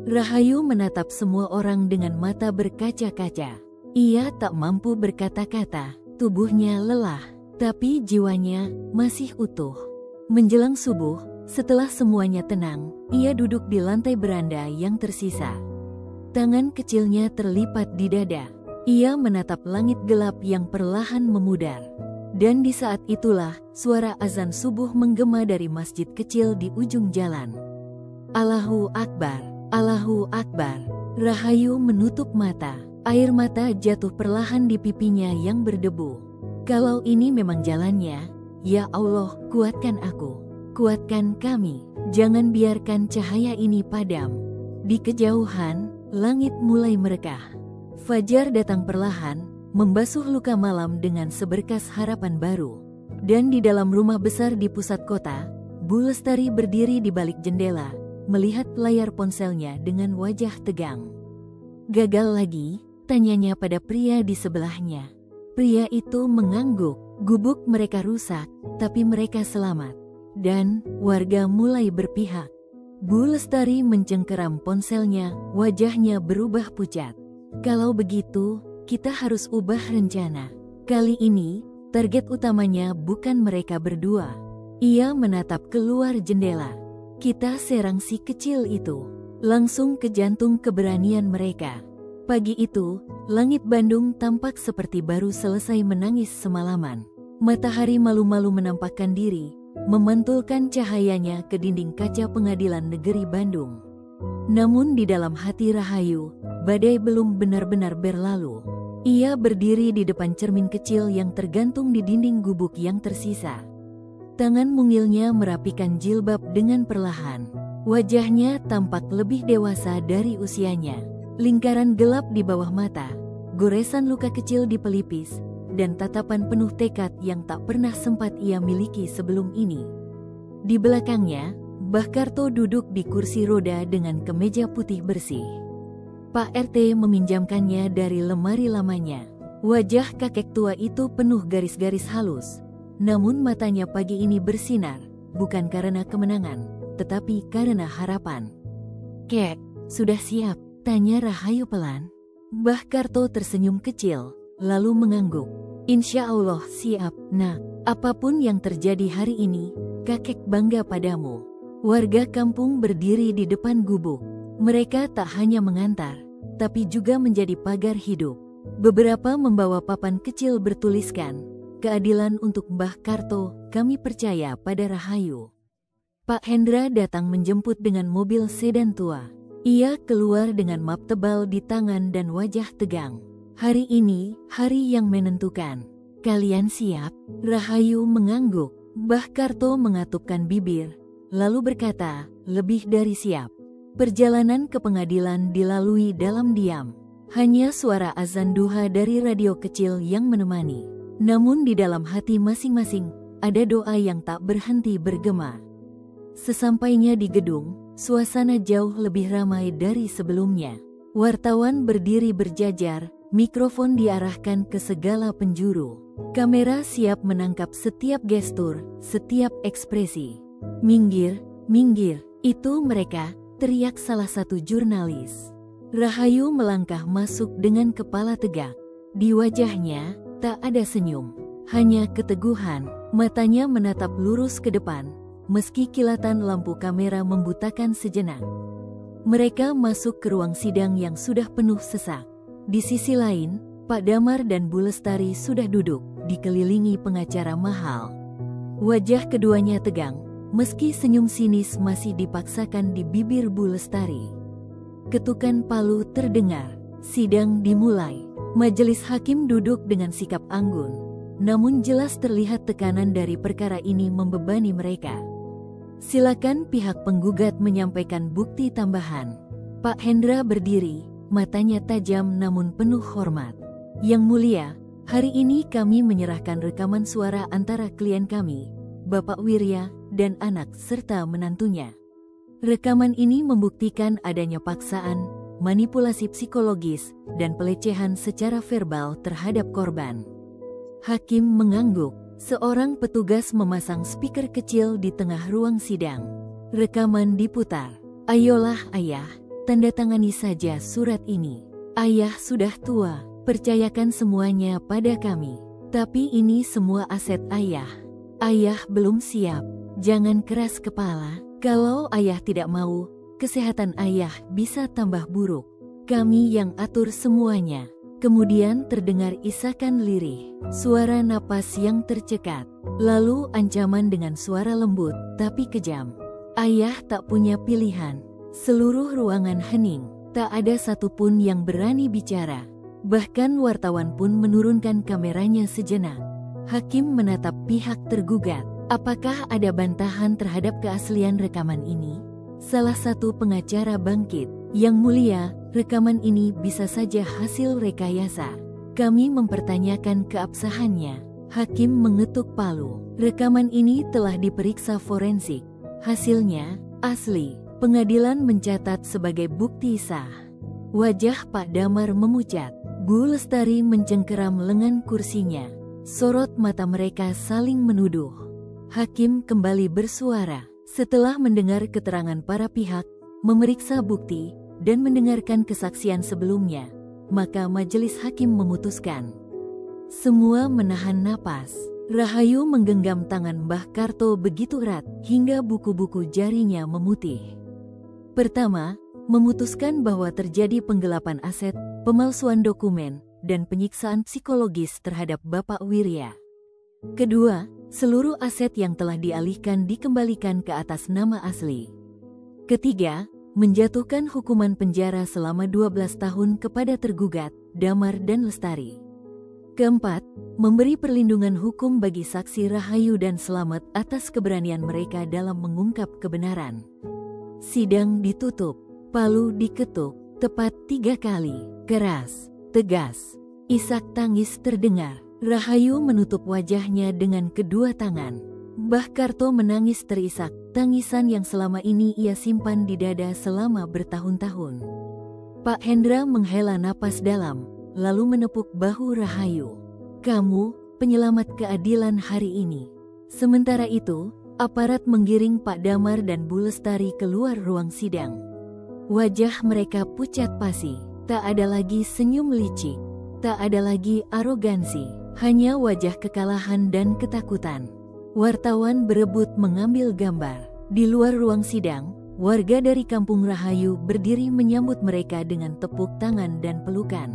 Rahayu menatap semua orang dengan mata berkaca-kaca. Ia tak mampu berkata-kata, tubuhnya lelah, tapi jiwanya masih utuh. Menjelang subuh, setelah semuanya tenang, ia duduk di lantai beranda yang tersisa. Tangan kecilnya terlipat di dada. Ia menatap langit gelap yang perlahan memudar. Dan di saat itulah, suara azan subuh menggema dari masjid kecil di ujung jalan. "Allahu Akbar, Allahu Akbar." Rahayu menutup mata. Air mata jatuh perlahan di pipinya yang berdebu. "Kalau ini memang jalannya, ya Allah, kuatkan aku. Kuatkan kami. Jangan biarkan cahaya ini padam." Di kejauhan, langit mulai merekah. Fajar datang perlahan, membasuh luka malam dengan seberkas harapan baru. Dan di dalam rumah besar di pusat kota, Bu Lestari berdiri di balik jendela, melihat layar ponselnya dengan wajah tegang. "Gagal lagi?" tanyanya pada pria di sebelahnya. Pria itu mengangguk. Gubuk mereka rusak, tapi mereka selamat. Dan warga mulai berpihak. Bu Lestari mencengkeram ponselnya, wajahnya berubah pucat. "Kalau begitu, kita harus ubah rencana. Kali ini, target utamanya bukan mereka berdua." Ia menatap keluar jendela. "Kita serang si kecil itu. Langsung ke jantung keberanian mereka." Pagi itu, langit Bandung tampak seperti baru selesai menangis semalaman. Matahari malu-malu menampakkan diri, memantulkan cahayanya ke dinding kaca Pengadilan Negeri Bandung. Namun di dalam hati Rahayu, badai belum benar-benar berlalu. Ia berdiri di depan cermin kecil yang tergantung di dinding gubuk yang tersisa. Tangan mungilnya merapikan jilbab dengan perlahan. Wajahnya tampak lebih dewasa dari usianya. Lingkaran gelap di bawah mata, goresan luka kecil di pelipis, dan tatapan penuh tekad yang tak pernah sempat ia miliki sebelum ini. Di belakangnya, Mbah Karto duduk di kursi roda dengan kemeja putih bersih. Pak RT meminjamkannya dari lemari lamanya. Wajah kakek tua itu penuh garis-garis halus, namun matanya pagi ini bersinar, bukan karena kemenangan, tetapi karena harapan. "Kek, sudah siap?" tanya Rahayu pelan. Mbah Karto tersenyum kecil, lalu mengangguk. "Insya Allah siap, Nak. Apapun yang terjadi hari ini, kakek bangga padamu." Warga kampung berdiri di depan gubuk. Mereka tak hanya mengantar, tapi juga menjadi pagar hidup. Beberapa membawa papan kecil bertuliskan, "Keadilan untuk Mbah Karto, kami percaya pada Rahayu." Pak Hendra datang menjemput dengan mobil sedan tua. Ia keluar dengan map tebal di tangan dan wajah tegang. "Hari ini, hari yang menentukan. Kalian siap?" Rahayu mengangguk. Mbah Karto mengatupkan bibir, lalu berkata, "Lebih dari siap." Perjalanan ke pengadilan dilalui dalam diam. Hanya suara azan duha dari radio kecil yang menemani. Namun di dalam hati masing-masing, ada doa yang tak berhenti bergema. Sesampainya di gedung, suasana jauh lebih ramai dari sebelumnya. Wartawan berdiri berjajar, mikrofon diarahkan ke segala penjuru. Kamera siap menangkap setiap gestur, setiap ekspresi. "Minggir, minggir, itu mereka," teriak salah satu jurnalis. Rahayu melangkah masuk dengan kepala tegak. Di wajahnya tak ada senyum, hanya keteguhan. Matanya menatap lurus ke depan, meski kilatan lampu kamera membutakan sejenak. Mereka masuk ke ruang sidang yang sudah penuh sesak. Di sisi lain, Pak Damar dan Bu Lestari sudah duduk, dikelilingi pengacara mahal. Wajah keduanya tegang, meski senyum sinis masih dipaksakan di bibir Bu Lestari. Ketukan palu terdengar, sidang dimulai. Majelis hakim duduk dengan sikap anggun, namun jelas terlihat tekanan dari perkara ini membebani mereka. Silakan pihak penggugat menyampaikan bukti tambahan. Pak Hendra berdiri, matanya tajam namun penuh hormat. Yang mulia, hari ini kami menyerahkan rekaman suara antara klien kami, Bapak Wirya, dan anak serta menantunya. Rekaman ini membuktikan adanya paksaan, manipulasi psikologis, dan pelecehan secara verbal terhadap korban. Hakim mengangguk. Seorang petugas memasang speaker kecil di tengah ruang sidang. Rekaman diputar. Ayolah ayah, tanda tangani saja surat ini. Ayah sudah tua, percayakan semuanya pada kami. Tapi ini semua aset ayah. Ayah belum siap, jangan keras kepala. Kalau ayah tidak mau, kesehatan ayah bisa tambah buruk. Kami yang atur semuanya. Kemudian terdengar isakan lirih, suara napas yang tercekat, lalu ancaman dengan suara lembut tapi kejam. Ayah tak punya pilihan. Seluruh ruangan hening, tak ada satupun yang berani bicara. Bahkan wartawan pun menurunkan kameranya sejenak. Hakim menatap pihak tergugat. Apakah ada bantahan terhadap keaslian rekaman ini? Salah satu pengacara bangkit. Yang mulia, rekaman ini bisa saja hasil rekayasa. Kami mempertanyakan keabsahannya. Hakim mengetuk palu. Rekaman ini telah diperiksa forensik. Hasilnya asli. Pengadilan mencatat sebagai bukti sah. Wajah Pak Damar memucat. Bu Lestari mencengkeram lengan kursinya. Sorot mata mereka saling menuduh. Hakim kembali bersuara. Setelah mendengar keterangan para pihak, memeriksa bukti, dan mendengarkan kesaksian sebelumnya, maka majelis hakim memutuskan. Semua menahan napas. Rahayu menggenggam tangan Mbah Karto begitu erat, hingga buku-buku jarinya memutih. Pertama, memutuskan bahwa terjadi penggelapan aset, pemalsuan dokumen, dan penyiksaan psikologis terhadap Bapak Wirya. Kedua, seluruh aset yang telah dialihkan dikembalikan ke atas nama asli. Ketiga, menjatuhkan hukuman penjara selama 12 tahun kepada tergugat, Damar dan Lestari. Keempat, memberi perlindungan hukum bagi saksi Rahayu dan Slamet atas keberanian mereka dalam mengungkap kebenaran. Sidang ditutup, palu diketuk, tepat 3 kali, keras, tegas. Isak tangis terdengar. Rahayu menutup wajahnya dengan kedua tangan. Mbah Karto menangis terisak, tangisan yang selama ini ia simpan di dada selama bertahun-tahun. Pak Hendra menghela napas dalam, lalu menepuk bahu Rahayu. Kamu, penyelamat keadilan hari ini. Sementara itu, aparat menggiring Pak Damar dan Bu Lestari keluar ruang sidang. Wajah mereka pucat pasi, tak ada lagi senyum licik, tak ada lagi arogansi, hanya wajah kekalahan dan ketakutan. Wartawan berebut mengambil gambar. Di luar ruang sidang, warga dari kampung Rahayu berdiri menyambut mereka dengan tepuk tangan dan pelukan.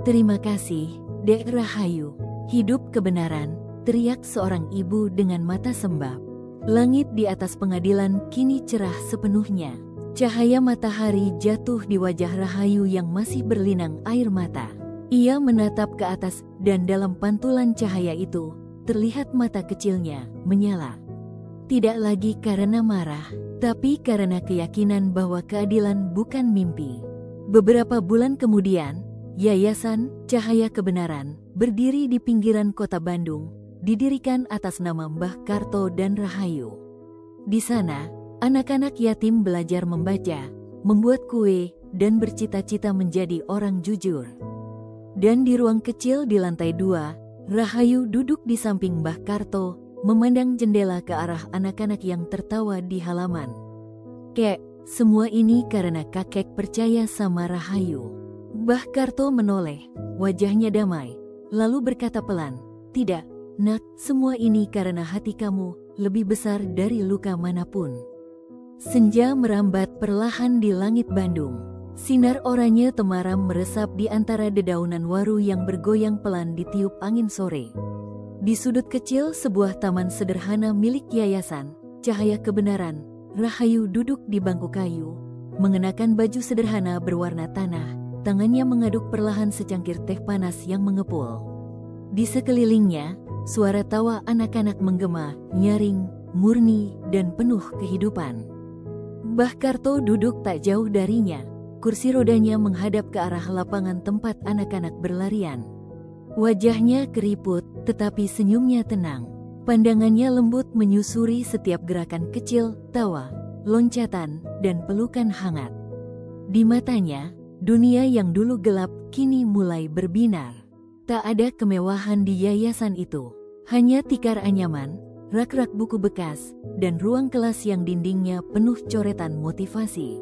Terima kasih, Dek Rahayu. Hidup kebenaran, teriak seorang ibu dengan mata sembab. Langit di atas pengadilan kini cerah sepenuhnya. Cahaya matahari jatuh di wajah Rahayu yang masih berlinang air mata. Ia menatap ke atas dan dalam pantulan cahaya itu, terlihat mata kecilnya menyala. Tidak lagi karena marah, tapi karena keyakinan bahwa keadilan bukan mimpi. Beberapa bulan kemudian, Yayasan Cahaya Kebenaran berdiri di pinggiran kota Bandung, didirikan atas nama Mbah Karto dan Rahayu. Di sana, anak-anak yatim belajar membaca, membuat kue, dan bercita-cita menjadi orang jujur. Dan di ruang kecil di lantai 2, Rahayu duduk di samping Mbah Karto, memandang jendela ke arah anak-anak yang tertawa di halaman. Kek, Semua ini karena kakek percaya sama Rahayu. Mbah Karto menoleh, wajahnya damai, lalu berkata pelan, "Tidak, nak, semua ini karena hati kamu lebih besar dari luka manapun." Senja merambat perlahan di langit Bandung. Sinar oranye temaram meresap di antara dedaunan waru yang bergoyang pelan ditiup angin sore. Di sudut kecil sebuah taman sederhana milik yayasan, Cahaya Kebenaran, Rahayu duduk di bangku kayu, mengenakan baju sederhana berwarna tanah, tangannya mengaduk perlahan secangkir teh panas yang mengepul. Di sekelilingnya, suara tawa anak-anak menggema, nyaring, murni, dan penuh kehidupan. Mbah Karto duduk tak jauh darinya. Kursi rodanya menghadap ke arah lapangan tempat anak-anak berlarian. Wajahnya keriput, tetapi senyumnya tenang. Pandangannya lembut menyusuri setiap gerakan kecil, tawa, loncatan, dan pelukan hangat. Di matanya, dunia yang dulu gelap kini mulai berbinar. Tak ada kemewahan di yayasan itu. Hanya tikar anyaman, rak-rak buku bekas, dan ruang kelas yang dindingnya penuh coretan motivasi.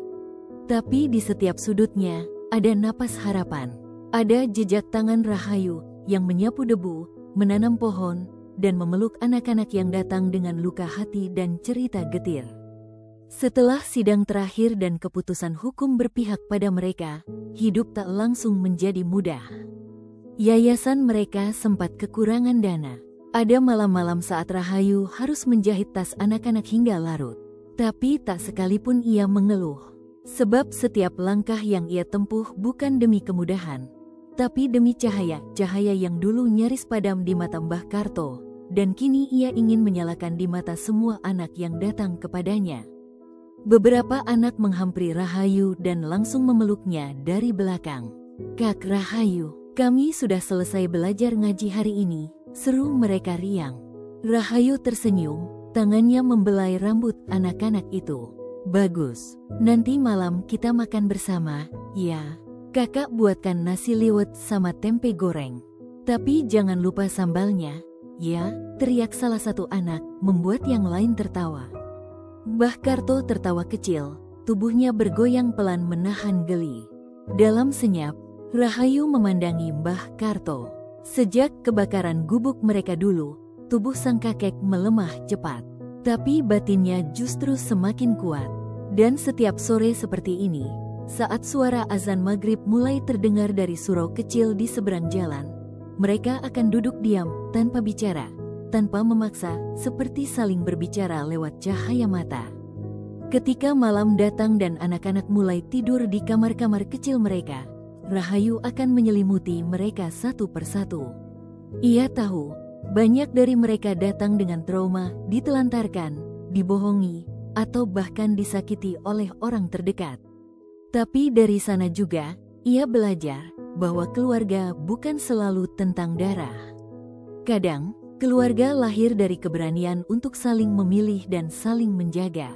Tapi di setiap sudutnya, ada napas harapan. Ada jejak tangan Rahayu yang menyapu debu, menanam pohon, dan memeluk anak-anak yang datang dengan luka hati dan cerita getir. Setelah sidang terakhir dan keputusan hukum berpihak pada mereka, hidup tak langsung menjadi mudah. Yayasan mereka sempat kekurangan dana. Ada malam-malam saat Rahayu harus menjahit tas anak-anak hingga larut. Tapi tak sekalipun ia mengeluh. Sebab setiap langkah yang ia tempuh bukan demi kemudahan, tapi demi cahaya yang dulu nyaris padam di mata Mbah Karto, dan kini ia ingin menyalakan di mata semua anak yang datang kepadanya. Beberapa anak menghampiri Rahayu dan langsung memeluknya dari belakang. "Kak Rahayu, kami sudah selesai belajar ngaji hari ini," seru mereka riang. Rahayu tersenyum, tangannya membelai rambut anak-anak itu. "Bagus, nanti malam kita makan bersama, ya. Kakak buatkan nasi liwet sama tempe goreng. Tapi jangan lupa sambalnya, ya," teriak salah satu anak, membuat yang lain tertawa. Mbah Karto tertawa kecil, tubuhnya bergoyang pelan menahan geli. Dalam senyap, Rahayu memandangi Mbah Karto. Sejak kebakaran gubuk mereka dulu, tubuh sang kakek melemah cepat. Tapi batinnya justru semakin kuat. Dan setiap sore seperti ini, saat suara azan maghrib mulai terdengar dari surau kecil di seberang jalan, mereka akan duduk diam, tanpa bicara, tanpa memaksa, seperti saling berbicara lewat cahaya mata. Ketika malam datang dan anak-anak mulai tidur di kamar-kamar kecil mereka, Rahayu akan menyelimuti mereka satu persatu. Ia tahu, banyak dari mereka datang dengan trauma, ditelantarkan, dibohongi, atau bahkan disakiti oleh orang terdekat. Tapi dari sana juga, ia belajar bahwa keluarga bukan selalu tentang darah. Kadang, keluarga lahir dari keberanian untuk saling memilih dan saling menjaga.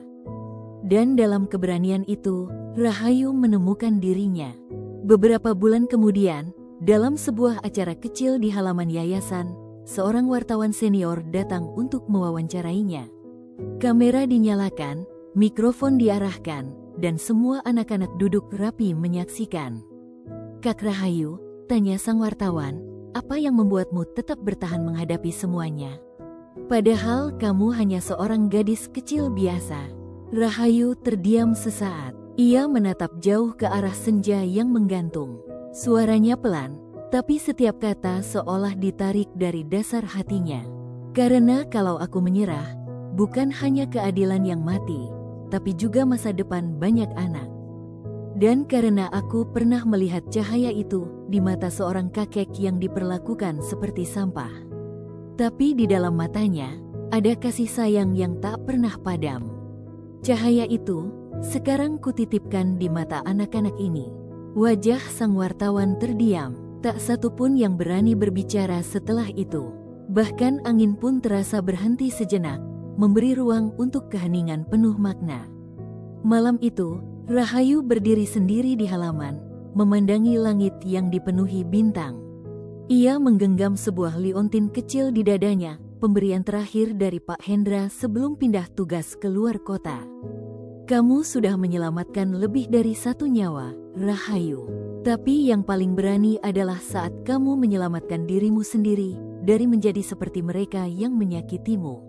Dan dalam keberanian itu, Rahayu menemukan dirinya. Beberapa bulan kemudian, dalam sebuah acara kecil di halaman yayasan, seorang wartawan senior datang untuk mewawancarainya. Kamera dinyalakan, mikrofon diarahkan, dan semua anak-anak duduk rapi menyaksikan. "Kak Rahayu," tanya sang wartawan, "apa yang membuatmu tetap bertahan menghadapi semuanya? Padahal kamu hanya seorang gadis kecil biasa." Rahayu terdiam sesaat. Ia menatap jauh ke arah senja yang menggantung. Suaranya pelan, tapi setiap kata seolah ditarik dari dasar hatinya. "Karena kalau aku menyerah, bukan hanya keadilan yang mati, tapi juga masa depan banyak anak. Dan karena aku pernah melihat cahaya itu di mata seorang kakek yang diperlakukan seperti sampah. Tapi di dalam matanya, ada kasih sayang yang tak pernah padam. Cahaya itu sekarang kutitipkan di mata anak-anak ini." Wajah sang wartawan terdiam, tak satu pun yang berani berbicara setelah itu. Bahkan angin pun terasa berhenti sejenak, memberi ruang untuk keheningan penuh makna. Malam itu, Rahayu berdiri sendiri di halaman, memandangi langit yang dipenuhi bintang. Ia menggenggam sebuah liontin kecil di dadanya, pemberian terakhir dari Pak Hendra sebelum pindah tugas ke luar kota. Kamu sudah menyelamatkan lebih dari satu nyawa, Rahayu. Tapi yang paling berani adalah saat kamu menyelamatkan dirimu sendiri dari menjadi seperti mereka yang menyakitimu.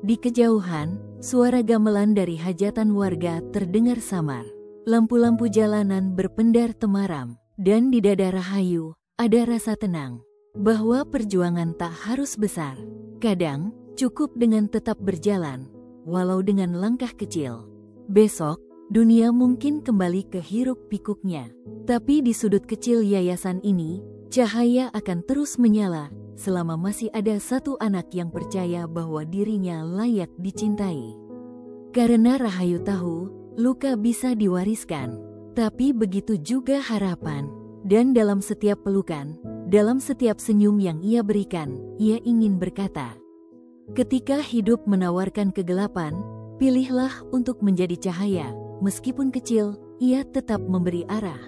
Di kejauhan, suara gamelan dari hajatan warga terdengar samar. Lampu-lampu jalanan berpendar temaram, dan di dada Rahayu ada rasa tenang bahwa perjuangan tak harus besar. Kadang, cukup dengan tetap berjalan, walau dengan langkah kecil. Besok, dunia mungkin kembali ke hiruk-pikuknya. Tapi di sudut kecil yayasan ini, cahaya akan terus menyala selama masih ada satu anak yang percaya bahwa dirinya layak dicintai. Karena Rahayu tahu, luka bisa diwariskan, tapi begitu juga harapan. Dan dalam setiap pelukan, dalam setiap senyum yang ia berikan, ia ingin berkata, ketika hidup menawarkan kegelapan, pilihlah untuk menjadi cahaya. Meskipun kecil, ia tetap memberi arah.